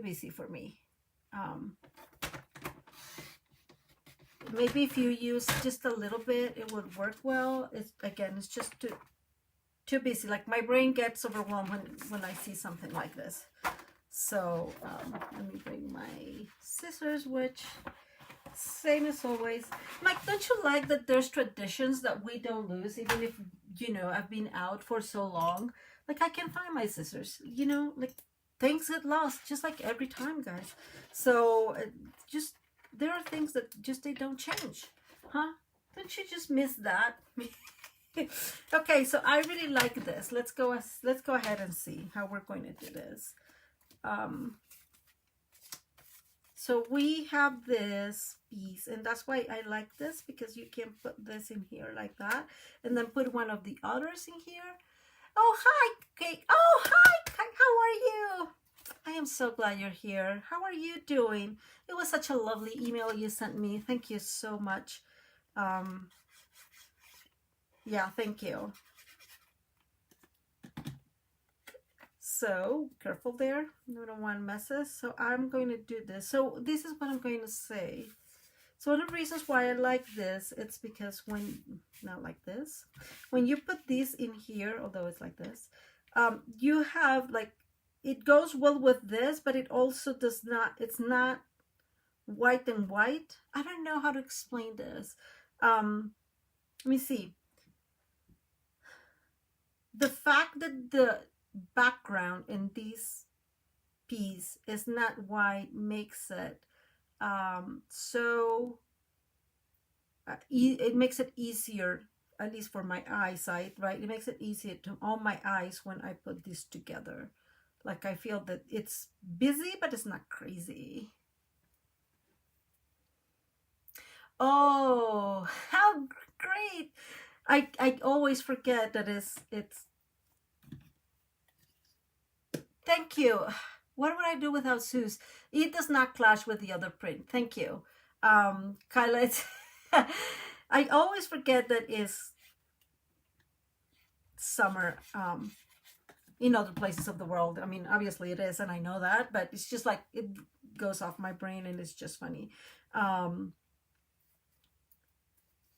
busy for me. Maybe if you use just a little bit, it would work well. It's just too busy. Like my brain gets overwhelmed when I see something like this. So let me bring my scissors, which same as always. Like, don't you like that there's traditions that we don't lose, even if, you know, I've been out for so long? Like, I can find my scissors, you know, like things get lost just like every time, guys. So just, there are things that just, they don't change, huh? Don't you just miss that? Okay, so I really like this. Let's go ahead and see how we're going to do this. So we have this piece, and that's why I like this, because you can put this in here like that, and then put one of the others in here. Oh, hi, Kate. Oh, hi. How are you? I am so glad you're here. How are you doing? It was such a lovely email you sent me. Thank you so much. Yeah, thank you. So careful there, I don't want messes. So I'm going to do this. So this is what I'm going to say. So one of the reasons why I like this, it's because when, not like this, when you put these in here, although it's like this, you have like, it goes well with this, but it also does not, it's not white and white. I don't know how to explain this. Let me see. The fact that the background in this piece is not white makes it it makes it easier, at least for my eyesight, right? It makes it easier on my eyes when I put this together. Like, I feel that it's busy, but it's not crazy. Oh, how great. I always forget that it's thank you. What would I do without Seuss? It does not clash with the other print. Thank you. Kyla, I always forget that it's summer in other places of the world. I mean, obviously it is, and I know that, but it's just like, it goes off my brain, and it's just funny.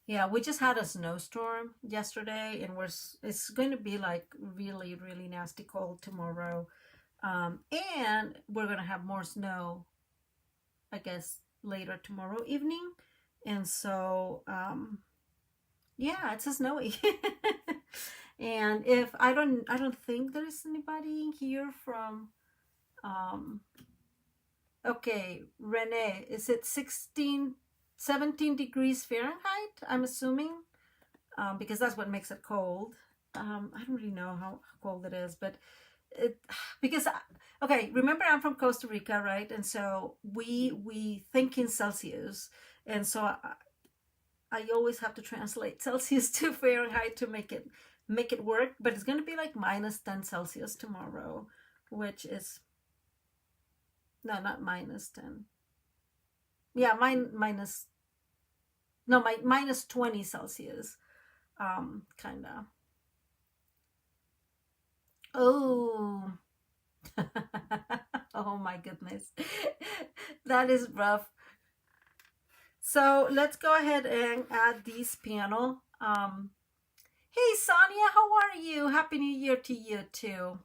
Yeah, we just had a snowstorm yesterday, and it's going to be like really, really nasty cold tomorrow. And we're going to have more snow, I guess, later tomorrow evening. And so, yeah, it's a snowy. And if I don't think there's anybody here from, okay, Renee, is it 17 degrees Fahrenheit, I'm assuming, because that's what makes it cold. I don't really know how cold it is, but because, okay, remember I'm from Costa Rica, right? And so we think in Celsius, and so I always have to translate Celsius to Fahrenheit to make it work. But it's going to be like -10 Celsius tomorrow, which is, no, not -10. Yeah, minus 20 Celsius, kind of. Oh, oh my goodness, that is rough. So let's go ahead and add this panel. Hey Sonia, how are you? Happy New Year to you too.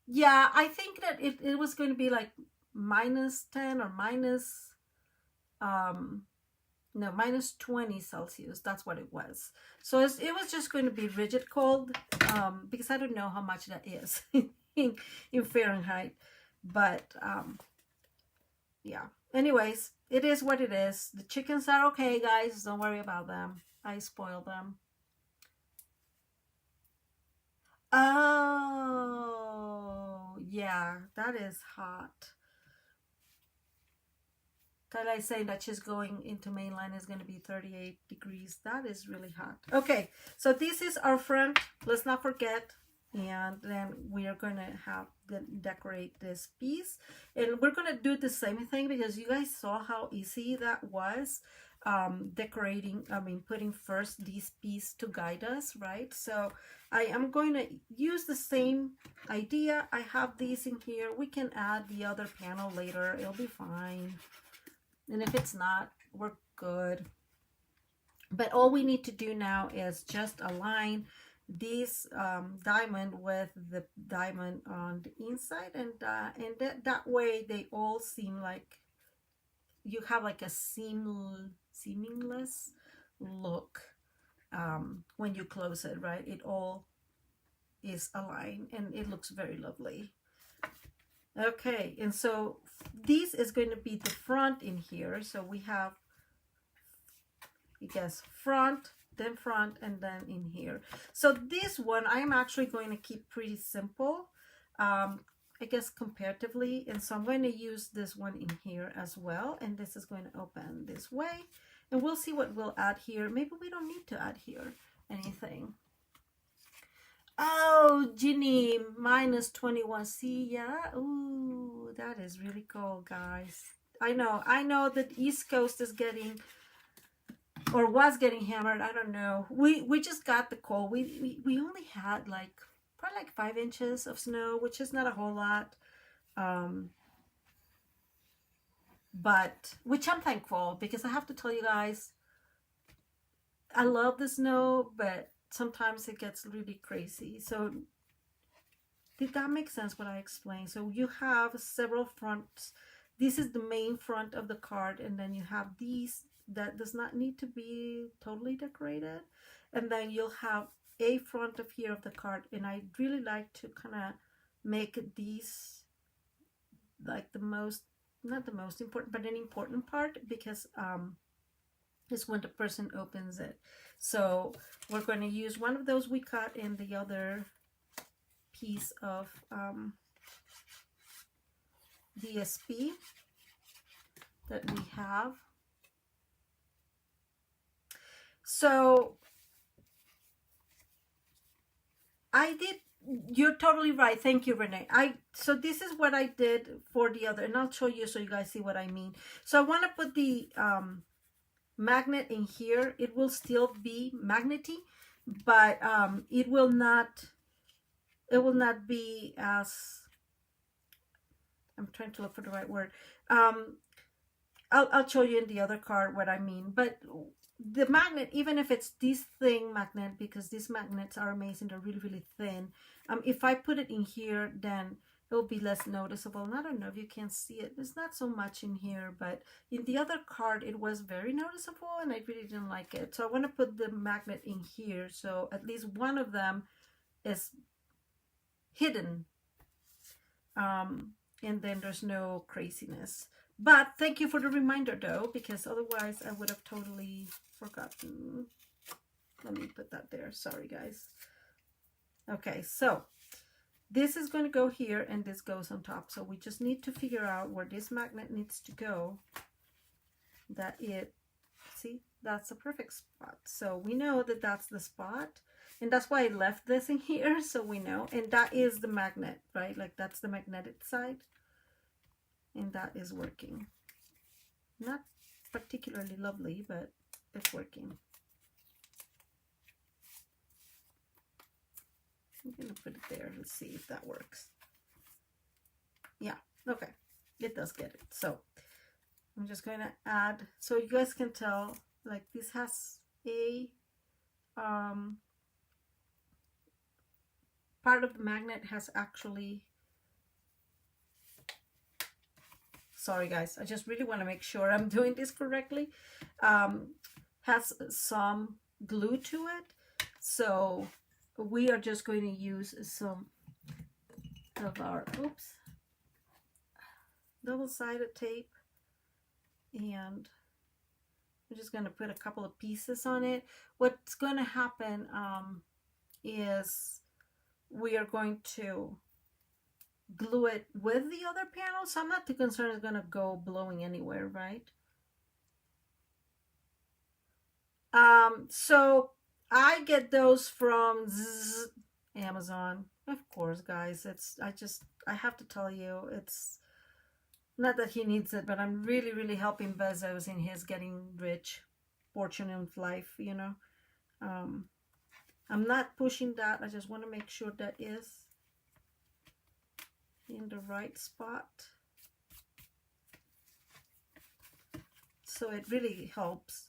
Yeah, I think that it was going to be like -10 or no, -20 Celsius. That's what it was. So it was just going to be rigid cold, because I don't know how much that is in Fahrenheit. But yeah. Anyways, it is what it is. The chickens are okay, guys. Don't worry about them. I spoil them. Oh, yeah, that is hot. Kyla is saying that she's going into mainland, is going to be 38 degrees. That is really hot. Okay, so this is our front. Let's not forget. and then we are going to have decorate this piece, and we're going to do the same thing because you guys saw how easy that was, decorating, I mean putting first this piece to guide us, right? So I am going to use the same idea. I have these in here. We can add the other panel later, it'll be fine, and if it's not, we're good. But all we need to do now is just align this diamond with the diamond on the inside, and that way they all seem like you have like a seamless look when you close it, right? It all is aligned and it looks very lovely. Okay, and so this is going to be the front in here. So we have, I guess, front, then front, and then in here. So this one I'm actually going to keep pretty simple, I guess, comparatively, and so I'm going to use this one in here as well, and this is going to open this way, and we'll see what we'll add here. Maybe we don't need to add here anything. Oh, Ginny, minus 21. See, yeah, ooh, that is really cool, guys. I know that East Coast is getting, or was getting hammered. I don't know. We just got the cold. We only had like probably like 5 inches of snow, which is not a whole lot, but which I'm thankful, because I have to tell you guys, I love the snow, but sometimes it gets really crazy. So did that make sense what I explained? So you have several fronts. This is the main front of the card, and then you have these that does not need to be totally decorated, and then you'll have a front of here of the card, and I really like to kind of make these like the most, not the most important, but an important part, because is when the person opens it. So we're going to use one of those we cut in the other piece of DSP that we have. So I did, you're totally right. Thank you, Renee. So this is what I did for the other, and I'll show you so you guys see what I mean. So I want to put the magnet in here. It will still be magnety, but it will not be as, I'm trying to look for the right word. I'll show you in the other card what I mean. But the magnet, even if it's this thin magnet, because these magnets are amazing, they're really, really thin. If I put it in here, then it'll be less noticeable. And I don't know if you can see it. There's not so much in here, but in the other card, it was very noticeable, and I really didn't like it. So I want to put the magnet in here, so at least one of them is hidden. And then there's no craziness. But thank you for the reminder, though, because otherwise I would have totally forgotten. Let me put that there. Sorry, guys. Okay, so this is going to go here, and this goes on top. So we just need to figure out where this magnet needs to go. That it, see, that's a perfect spot. So we know that that's the spot. And that's why I left this in here, so we know. And that is the magnet, right? Like that's the magnetic side. And that is working. Not particularly lovely, but it's working. I'm going to put it there. Let's see if that works. Yeah, okay. It does get it. So I'm just going to add, so you guys can tell, like this has a part of the magnet has actually, sorry guys, I just really want to make sure I'm doing this correctly, has some glue to it. So we are just going to use some of our, oops, double-sided tape, and I'm just going to put a couple of pieces on it. What's going to happen is we are going to glue it with the other panel, so I'm not too concerned it's going to go blowing anywhere, right? So I get those from Amazon. Of course, guys. I have to tell you, it's not that he needs it, but I'm really, really helping Bezos in his getting rich, fortune in life, you know. Um, I'm not pushing that. I just want to make sure that is in the right spot. So it really helps.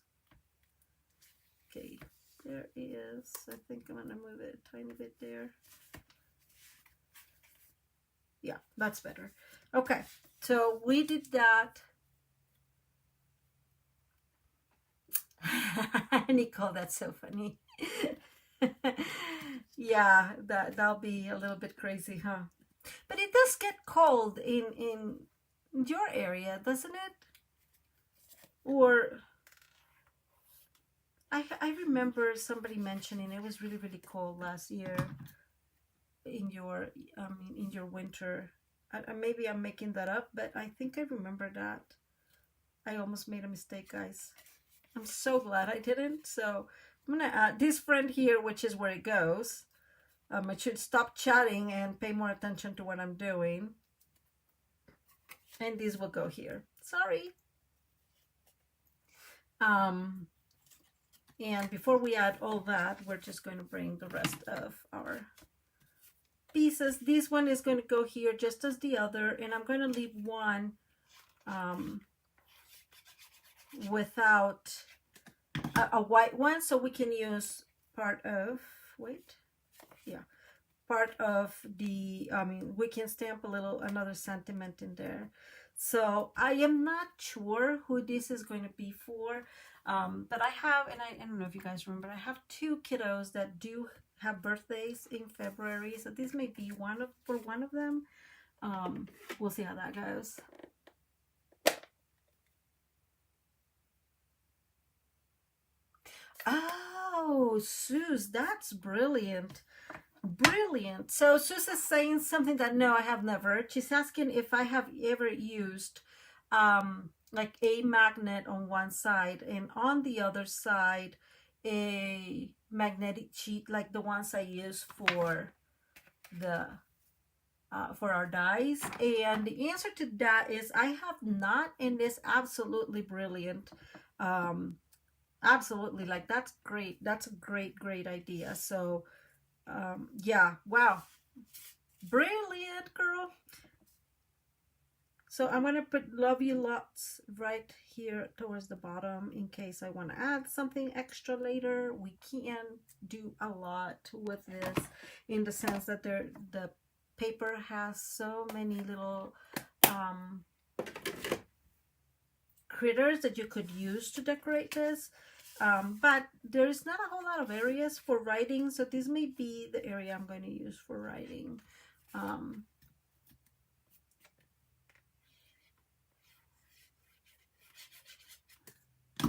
Okay, there is. I think I'm going to move it a tiny bit there. Yeah, that's better. Okay, so we did that. Nicole, that's so funny. Yeah, that'll be a little bit crazy, huh? But it does get cold in your area, doesn't it? Or I remember somebody mentioning it was really, really cold last year in your in your winter. Maybe I'm making that up, but I think I remember that. I almost made a mistake, guys. I'm so glad I didn't. So I'm gonna add this friend here, which is where it goes. I should stop chatting and pay more attention to what I'm doing. And these will go here. Sorry. And before we add all that, we're just going to bring the rest of our pieces. This one is going to go here just as the other, and I'm going to leave one without a white one, so we can use part of, part of the, we can stamp another sentiment in there. So I am not sure who this is going to be for, but I have, and I don't know if you guys remember, I have two kiddos that do have birthdays in February, so this may be for one of them. We'll see how that goes. Oh, Suze, that's brilliant. Brilliant. So Suze is saying something that no, I have never. She's asking if I have ever used like a magnet on one side and on the other side a magnetic sheet like the ones I use for the for our dies. And the answer to that is I have not, and it's absolutely brilliant. Absolutely, like that's great. That's a great idea. So yeah, wow, brilliant, girl. So I'm gonna put love you lots right here towards the bottom in case I want to add something extra later. We can do a lot with this in the sense that the paper has so many little critters that you could use to decorate this. But there's not a whole lot of areas for writing, so this may be the area I'm going to use for writing.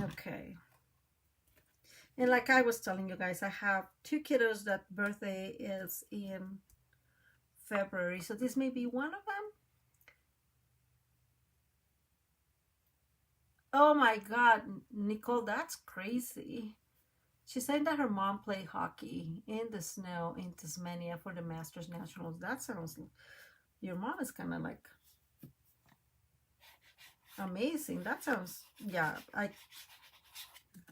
Okay. And like I was telling you guys, I have two kiddos that birthday is in February, so this may be one of them. Oh my God, Nicole, that's crazy. She's saying that her mom played hockey in the snow in Tasmania for the Masters Nationals. That sounds, your mom is kind of like amazing. That sounds, yeah,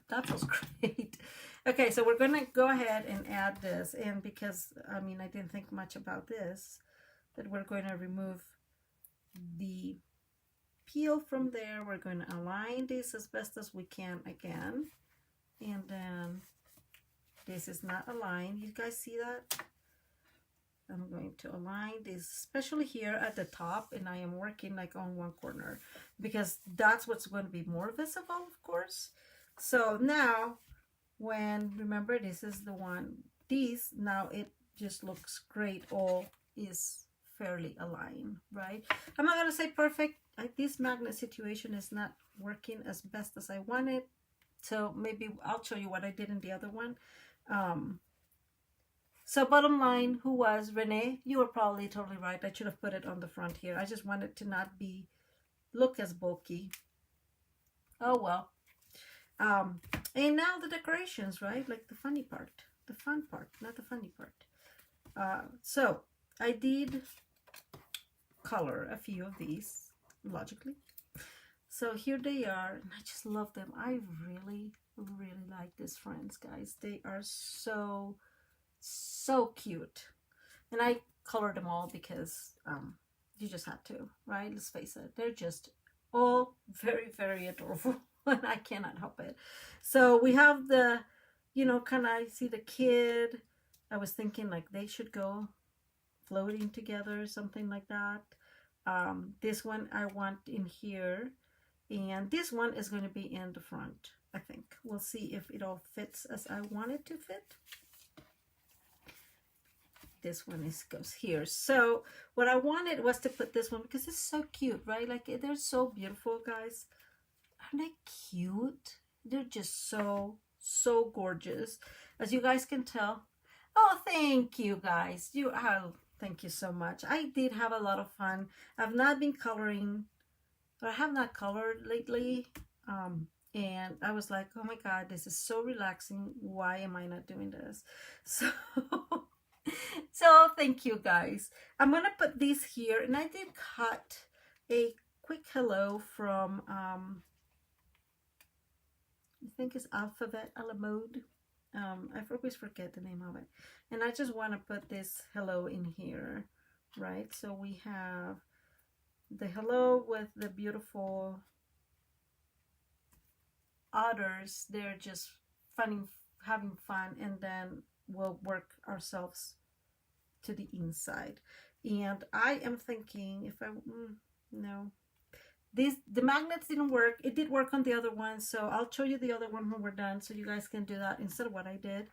that sounds great. Okay, so we're going to go ahead and add this. And because, I mean, I didn't think much about this, but we're going to remove the peel from there. We're going to align this as best as we can again. And then this is not aligned. You guys see that? I'm going to align this, especially here at the top, and I am working like on one corner because that's what's going to be more visible, of course. So now, remember this is the one, now it just looks great. All is fairly aligned, right? I'm not going to say perfect. This magnet situation is not working as best as I wanted. So maybe I'll show you what I did in the other one. So bottom line, who was Renee? You were probably totally right. I should have put it on the front here. I just wanted to not look as bulky. Oh well. And now the decorations, right? Like the funny part. The fun part, not the funny part. So I did color a few of these logically. So here they are, and I just love them. I really, really like these friends, guys. They are so, so cute. And I colored them all because you just had to, right? Let's face it. They're just all very, very adorable. And I cannot help it. So we have the, you know, kind of, I see the kid. I was thinking like they should go floating together, something like that. This one I want in here. And this one is going to be in the front, I think. We'll see if it all fits as I want it to fit. This one goes here. So what I wanted was to put this one because it's so cute, right? Like they're so beautiful, guys. Aren't they cute? They're just so, so gorgeous. As you guys can tell. Oh, thank you, guys. Thank you so much. I did have a lot of fun. I've not been coloring, but I have not colored lately. And I was like, oh my God, this is so relaxing. Why am I not doing this? So, so thank you, guys. I'm going to put these here. And I did cut a quick hello from, I think it's Alphabet a la Mode. I always forget the name of it. And I just want to put this hello in here, right? So we have the hello with the beautiful otters. They're just having fun, and then we'll work ourselves to the inside. And I am thinking if no, the magnets didn't work. It did work on the other one, so I'll show you the other one when we're done, so you guys can do that instead of what I did,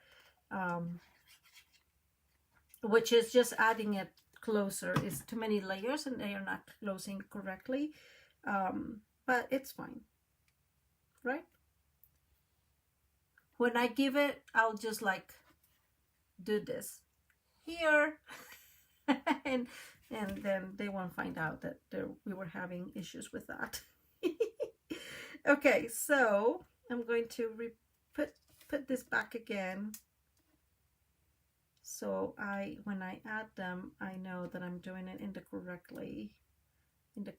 which is just adding it closer. It's too many layers and they are not closing correctly, but it's fine, right? When I give it, I'll just like do this here and then they won't find out that we were having issues with that. Okay, so I'm going to put this back again. So when I add them, I know that I'm doing it in the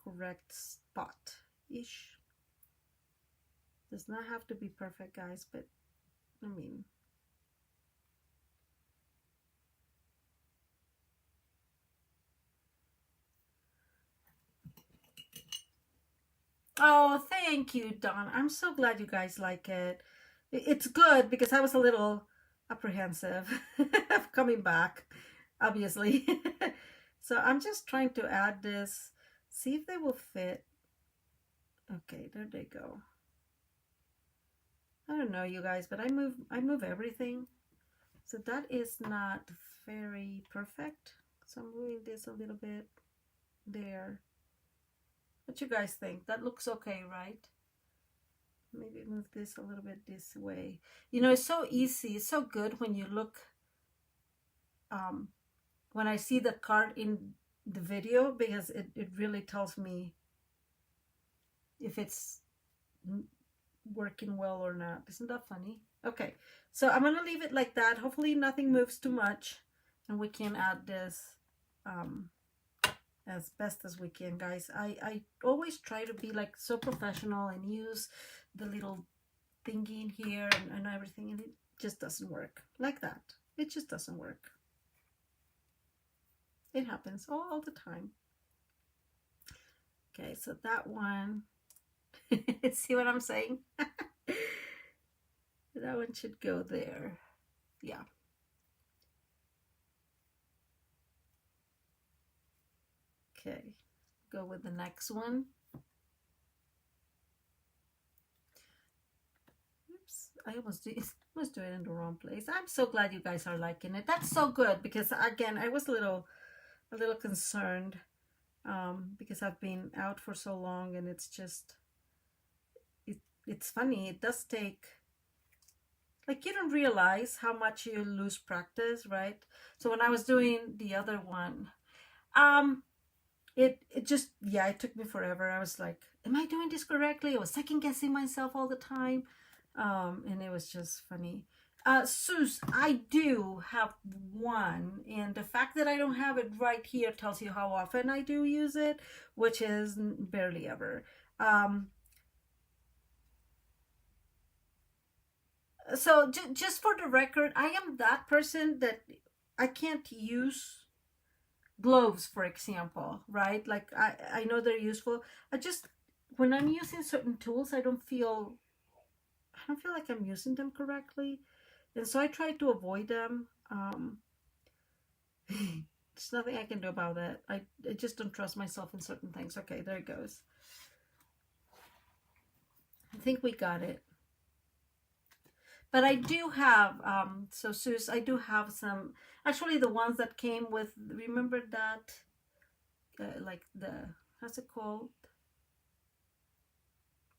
correct spot-ish. Does not have to be perfect, guys, but I mean, oh, thank you, Dawn. I'm so glad you guys like it. It's good because I was a little apprehensive of coming back, obviously. So I'm just trying to add this, see if they will fit. Okay, there they go. I don't know, you guys, but I move everything. So that is not very perfect. So I'm moving this a little bit there. What you guys think? That looks okay, right? Maybe move this a little bit this way. You know, it's so easy. It's so good when you look, when I see the card in the video, because it really tells me if it's working well or not. Isn't that funny? Okay, so I'm gonna leave it like that. Hopefully nothing moves too much, and we can add this as best as we can, guys. I always try to be like so professional and use the little thingy in here and everything, and it just doesn't work like that. It just doesn't work. It happens all the time. Okay, so that one, see what I'm saying? That one should go there. Yeah. Okay, go with the next one. Oops, I almost do it in the wrong place. I'm so glad you guys are liking it. That's so good, because again, I was a little concerned because I've been out for so long, and it's just it's funny. It does take, like, you don't realize how much you lose practice, right? So when I was doing the other one, it just, yeah, it took me forever. I was like, am I doing this correctly? I was second guessing myself all the time. And it was just funny. Sus, I do have one, and the fact that I don't have it right here tells you how often I do use it, which is barely ever. Um, so just for the record, I am that person that I can't use gloves, for example, right? Like I know they're useful. I just when I'm using certain tools, I don't feel like I'm using them correctly, and so I try to avoid them. There's nothing I can do about it. I just don't trust myself in certain things. Okay, there it goes. I think we got it. But I do have, so Sus, I do have some, actually the ones that came with, remember that, like how's it called?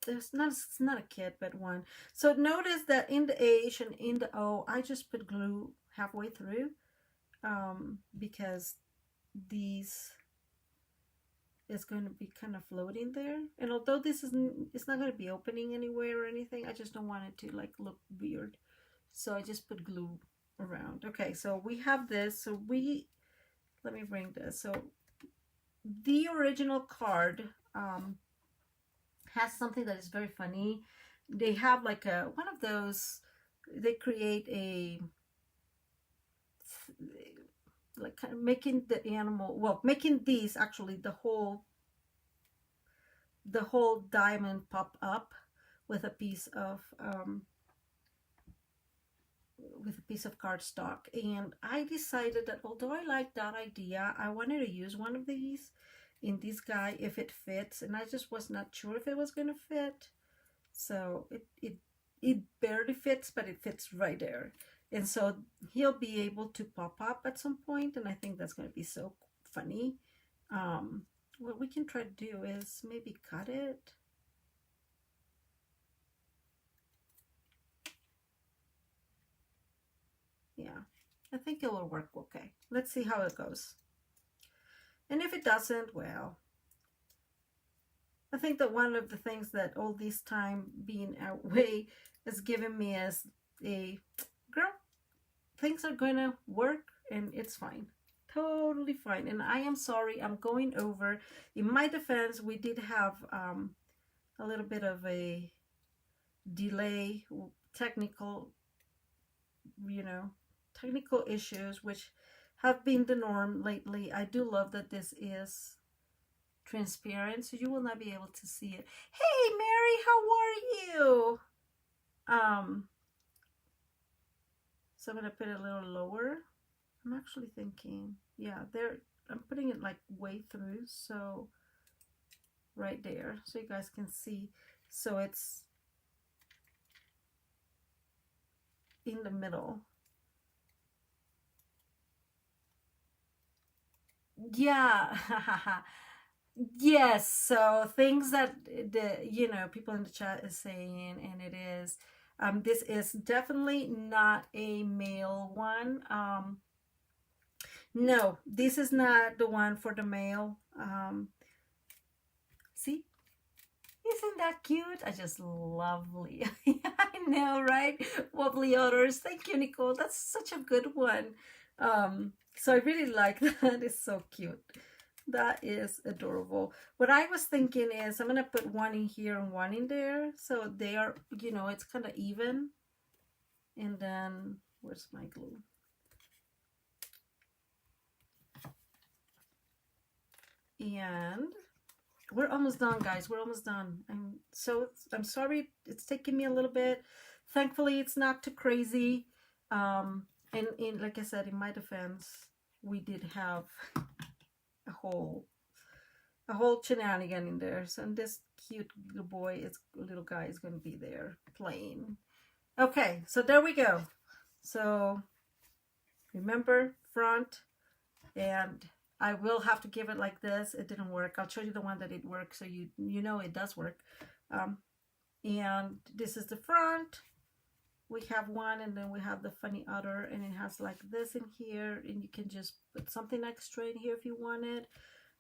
It's not a kit, but one. So notice that in the H and in the O, I just put glue halfway through, because these is going to be kind of floating there. And although this isn't, it's not going to be opening anywhere or anything, I just don't want it to like look weird. So I just put glue around. Okay, so we have this. So let me bring this. So the original card has something that is very funny. They have like one of those, they create a, like kind of making the animal, well, making these actually the whole diamond pop up with a piece of cardstock. And I decided that although I like that idea, I wanted to use one of these in this guy if it fits, and I just was not sure if it was gonna fit. So it barely fits, but it fits right there. And so he'll be able to pop up at some point, and I think that's going to be so funny. What we can try to do is maybe cut it. Yeah, I think it will work okay. Let's see how it goes. And if it doesn't, well, I think that one of the things that all this time being away has given me is a girl, things are gonna work and it's fine, totally fine. And I am sorry, I'm going over. In my defense, we did have a little bit of a delay, technical, technical issues, which have been the norm lately. I do love that this is transparent, so you will not be able to see it. Hey Mary, how are you? So I'm gonna put it a little lower. I'm actually thinking, yeah, there, I'm putting it like way through, so right there, so you guys can see. So it's in the middle. Yeah. Yes, so things that the people in the chat is saying, and it is, this is definitely not a male one. No, this is not the one for the male. See, isn't that cute? I just lovely. I know, right? Wobbly otters. Thank you, Nicole. That's such a good one. So I really like that. It's so cute. That is adorable. What I was thinking is I'm gonna put one in here and one in there, so they are, it's kind of even. And then where's my glue? And we're almost done, guys. We're almost done. I'm sorry it's taking me a little bit. Thankfully it's not too crazy. And like I said, in my defense, we did have a whole shenanigan in there. So, and this cute little guy is going to be there playing. Okay, so there we go. So remember, front, and I will have to give it like this. It didn't work. I'll show you the one that it works, so you know it does work. And this is the front. We have one, and then we have the funny other, and it has like this in here, and you can just put something extra in here if you want it.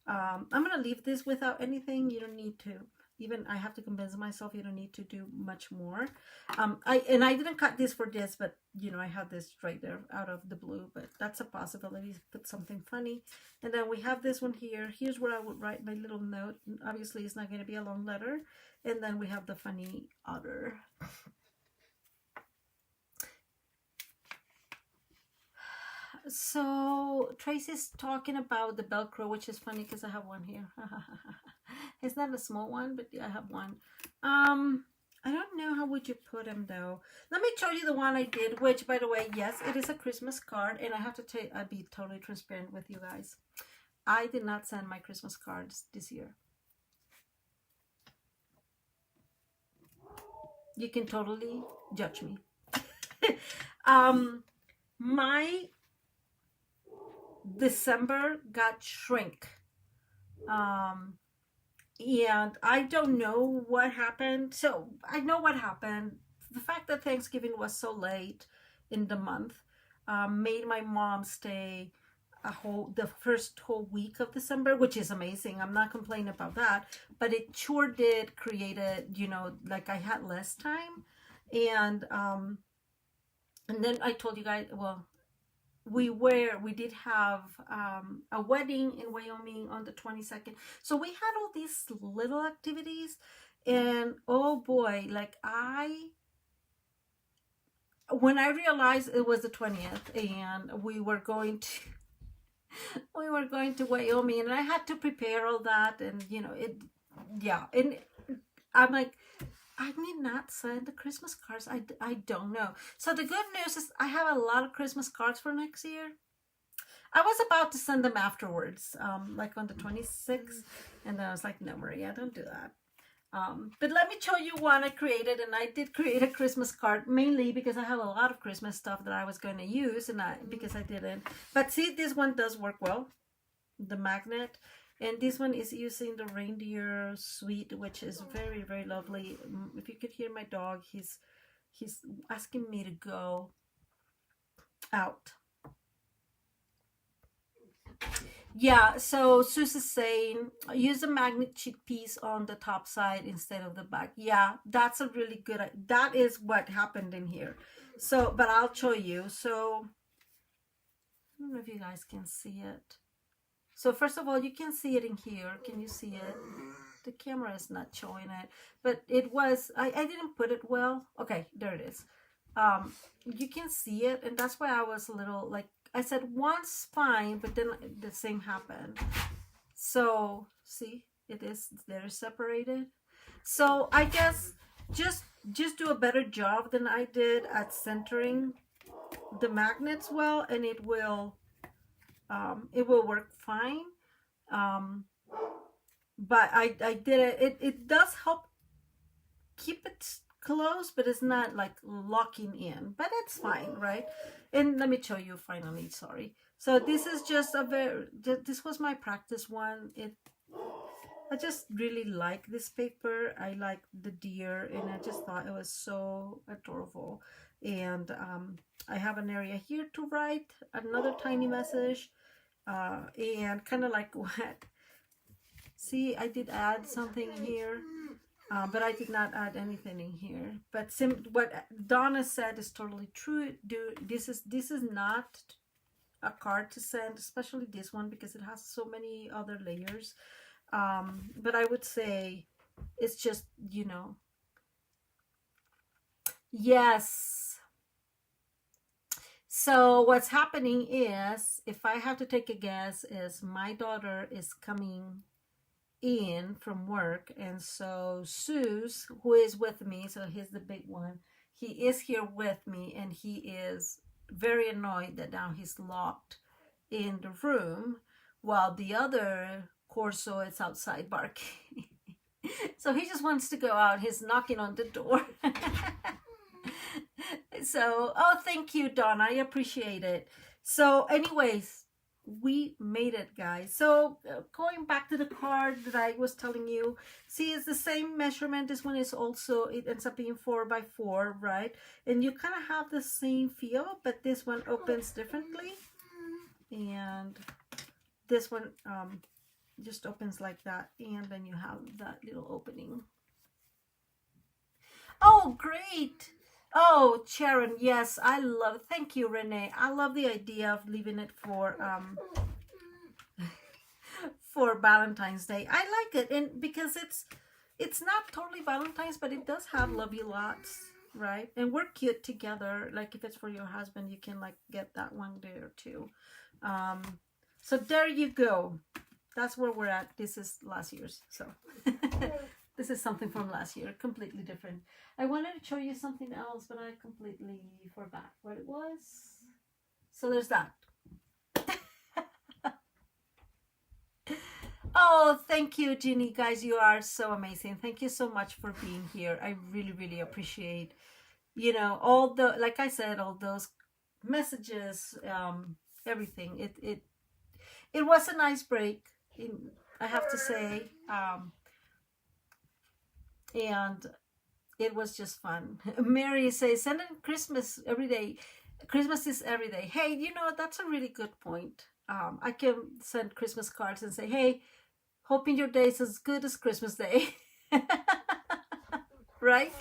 I'm gonna leave this without anything. You don't need to even I have to convince myself you don't need to do much more. I didn't cut this for this, but you know, I have this right there out of the blue, but that's a possibility. Put something funny. And then we have this one here. Here's where I would write my little note. Obviously it's not going to be a long letter. And then we have the funny otter. So Tracy's talking about the Velcro, which is funny because I have one here. It's not a small one, but I have one. I don't know how would you put them though. Let me show you the one I did, which by the way, yes, it is a Christmas card, and I have to tell you, I'll be totally transparent with you guys. I did not send my Christmas cards this year. You can totally judge me. My December got shrink. And I don't know what happened. So I know what happened. The fact that Thanksgiving was so late in the month made my mom stay the first whole week of December, which is amazing. I'm not complaining about that, but it sure did create a, you know, like I had less time. And then I told you guys, well, we did have a wedding in Wyoming on the 22nd. So we had all these little activities, and oh boy, like when I realized it was the 20th and we were going to Wyoming, and I had to prepare all that, and you know, and I'm like, I did not send the Christmas cards. I don't know. So the good news is I have a lot of Christmas cards for next year. I was about to send them afterwards, like on the 26th. And then I was like, no, Maria, don't do that. But let me show you one I created. And I did create a Christmas card mainly because I have a lot of Christmas stuff that I was going to use. And because I didn't. But see, this one does work well. The magnet. And this one is using the reindeer suite, which is very, very lovely. If you could hear my dog, he's asking me to go out. Yeah, so Sue's saying, use the magnet sheet piece on the top side instead of the back. Yeah, that's a really good, that is what happened in here. So, but I'll show you. So, I don't know if you guys can see it. So first of all, you can see it in here. Can you see it? The camera is not showing it, but it was, I didn't put it well. Okay, there it is. You can see it, and that's why I was a little, like, I said once fine, but then the same happened. So, see, they're separated. So I guess just do a better job than I did at centering the magnets well, and it will work fine. But I did it. It does help keep it close, but it's not like locking in. But it's fine, right? And let me show you finally. Sorry. So this is just this was my practice one. I just really like this paper. I like the deer, and I just thought it was so adorable. And I have an area here to write another tiny message. And kind of like what, see, I did add something here, but I did not add anything in here. But what Donna said is totally true. This is not a card to send, especially this one, because it has so many other layers. But I would say it's just, you know, yes. So what's happening is, if I have to take a guess, is my daughter is coming in from work, and so Sue's, who is with me, so he's the big one, he is here with me, and he is very annoyed that now he's locked in the room while the other Corso is outside barking. So he just wants to go out. He's knocking on the door. So, oh, thank you, Donna. I appreciate it. So anyways, we made it, guys. So going back to the card that I was telling you, see, it's the same measurement. This one is also, it ends up being 4x4, right? And you kind of have the same feel, but this one opens differently. And this one, just opens like that, and then you have that little opening. Oh, great. Oh, Sharon, yes, I love, thank you, Renee. I love the idea of leaving it for Valentine's Day. I like it, and because it's not totally Valentine's, but it does have love you lots, right? And we're cute together. Like if it's for your husband, you can like get that one there too. So there you go. That's where we're at. This is last year's, so this is something from last year, completely different. I wanted to show you something else, but I completely forgot what it was. So there's that. Oh, thank you, Ginny. Guys, you are so amazing. Thank you so much for being here. I really, really appreciate, all the, like I said, all those messages, everything. It was a nice break, I have to say. And it was just fun. Mary says, send in Christmas every day. Christmas is every day. Hey, that's a really good point. I can send Christmas cards and say, hey, hoping your day is as good as Christmas Day. Right?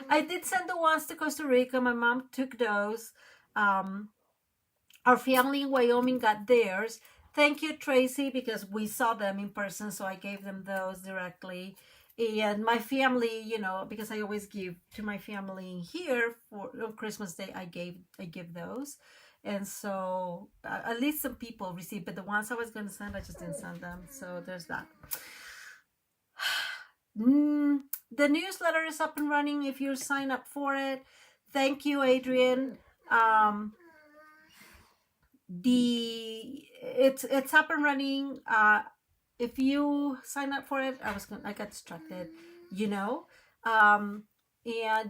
I did send the ones to Costa Rica. My mom took those. Our family in Wyoming got theirs. Thank you, Tracy, because we saw them in person, so I gave them those directly. And my family, because I always give to my family here on Christmas Day, I give those. And so at least some people received, but the ones I was going to send, I just didn't send them. So there's that. The newsletter is up and running if you sign up for it. Thank you, Adrian. It's up and running. If you sign up for it, I got distracted, and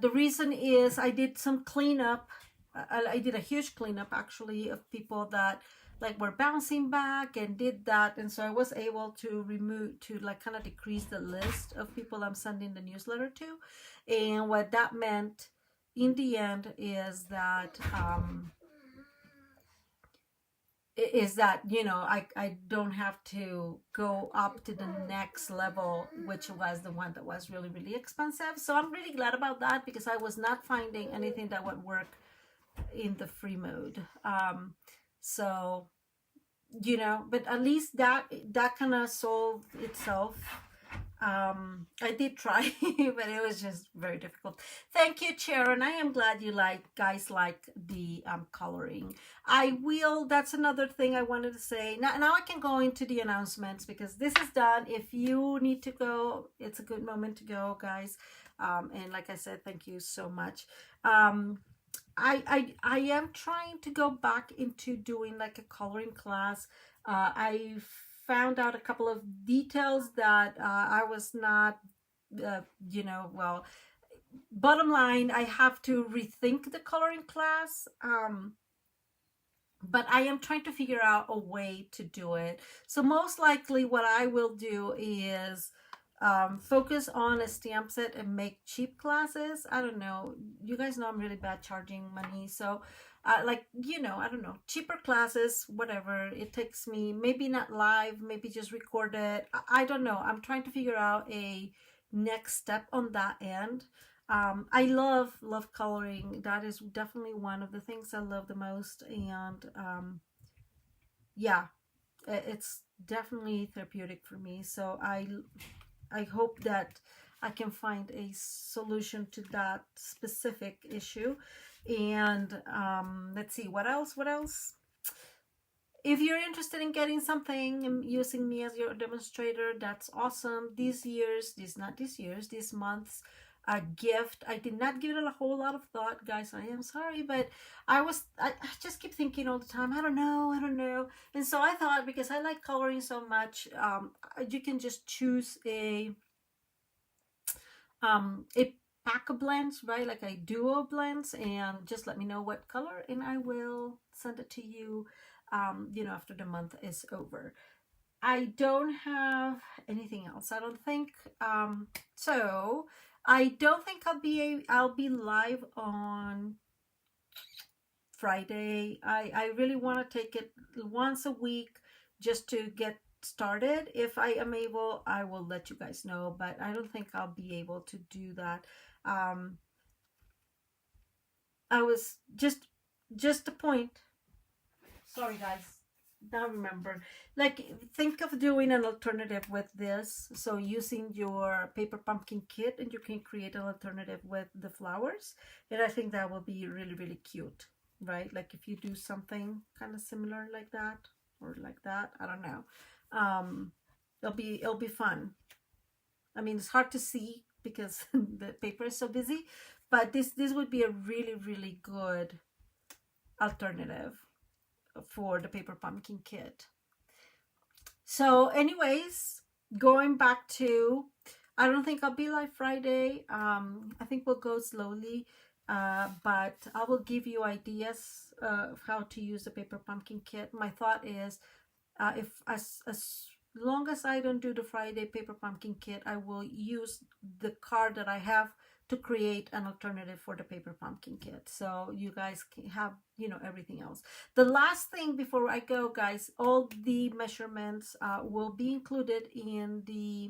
the reason is I did some cleanup. I did a huge cleanup actually of people that like were bouncing back and did that, and so I was able to kind of decrease the list of people I'm sending the newsletter to. And what that meant in the end is that I don't have to go up to the next level, which was the one that was really, really expensive. So I'm really glad about that, because I was not finding anything that would work in the free mode. So, but at least that kind of solved itself. I did try, but it was just very difficult. Thank you, Sharon. I am glad you guys like the coloring. That's another thing I wanted to say. Now I can go into the announcements, because this is done. If you need to go, it's a good moment to go, guys. And like I said, thank you so much. I am trying to go back into doing like a coloring class. I found out a couple of details that I was not, bottom line, I have to rethink the coloring class. But I am trying to figure out a way to do it. So most likely what I will do is focus on a stamp set and make cheap classes. I don't know. You guys know I'm really bad charging money. So I don't know, cheaper classes, whatever. It takes me, maybe not live, maybe just record it. I don't know. I'm trying to figure out a next step on that end. I love coloring. That is definitely one of the things I love the most. And yeah, it's definitely therapeutic for me. So I hope that I can find a solution to that specific issue. And let's see, what else? If you're interested in getting something and using me as your demonstrator, that's awesome. This month's gift, I did not give it a whole lot of thought, guys. I am sorry, but I just keep thinking all the time, I don't know. And so I thought, because I like coloring so much, you can just choose a pack of blends, right? Like a duo blends, and just let me know what color, and I will send it to you, after the month is over. I don't have anything else, I don't think. So I don't think I'll be live on Friday. I really want to take it once a week just to get started. If I am able, I will let you guys know, but I don't think I'll be able to do that. I was just a point. Sorry, guys. Now remember, like, think of doing an alternative with this. So using your paper pumpkin kit, and you can create an alternative with the flowers. And I think that will be really, really cute, right? Like if you do something kind of similar like that, or like that, I don't know. It'll be fun. I mean, it's hard to see because the paper is so busy, but this would be a really, really good alternative for the paper pumpkin kit. So anyways, going back to, I don't think I'll be live Friday. I think we'll go slowly, but I will give you ideas of how to use the paper pumpkin kit. My thought is, if as long as I don't do the Friday paper pumpkin kit, I will use the card that I have to create an alternative for the paper pumpkin kit, so you guys can have, you know, everything else. The last thing before I go, guys, all the measurements will be included in the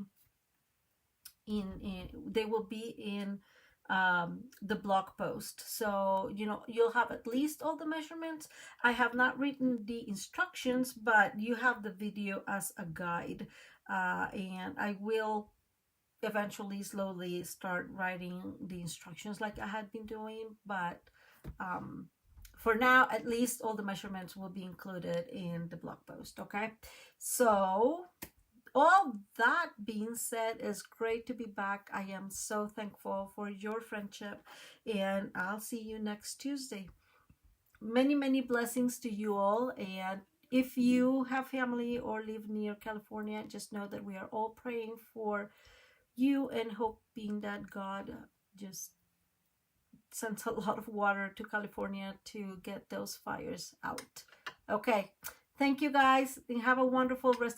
they will be in the blog post, so you know, you'll have at least all the measurements. I have not written the instructions, but you have the video as a guide, and I will eventually slowly start writing the instructions like I had been doing, but for now, at least all the measurements will be included in the blog post. Okay, so all that being said, it's great to be back. I am so thankful for your friendship, and I'll see you next Tuesday. Many, many blessings to you all, and if you have family or live near California, just know that we are all praying for you and hoping that God just sends a lot of water to California to get those fires out. Okay, thank you guys, and have a wonderful rest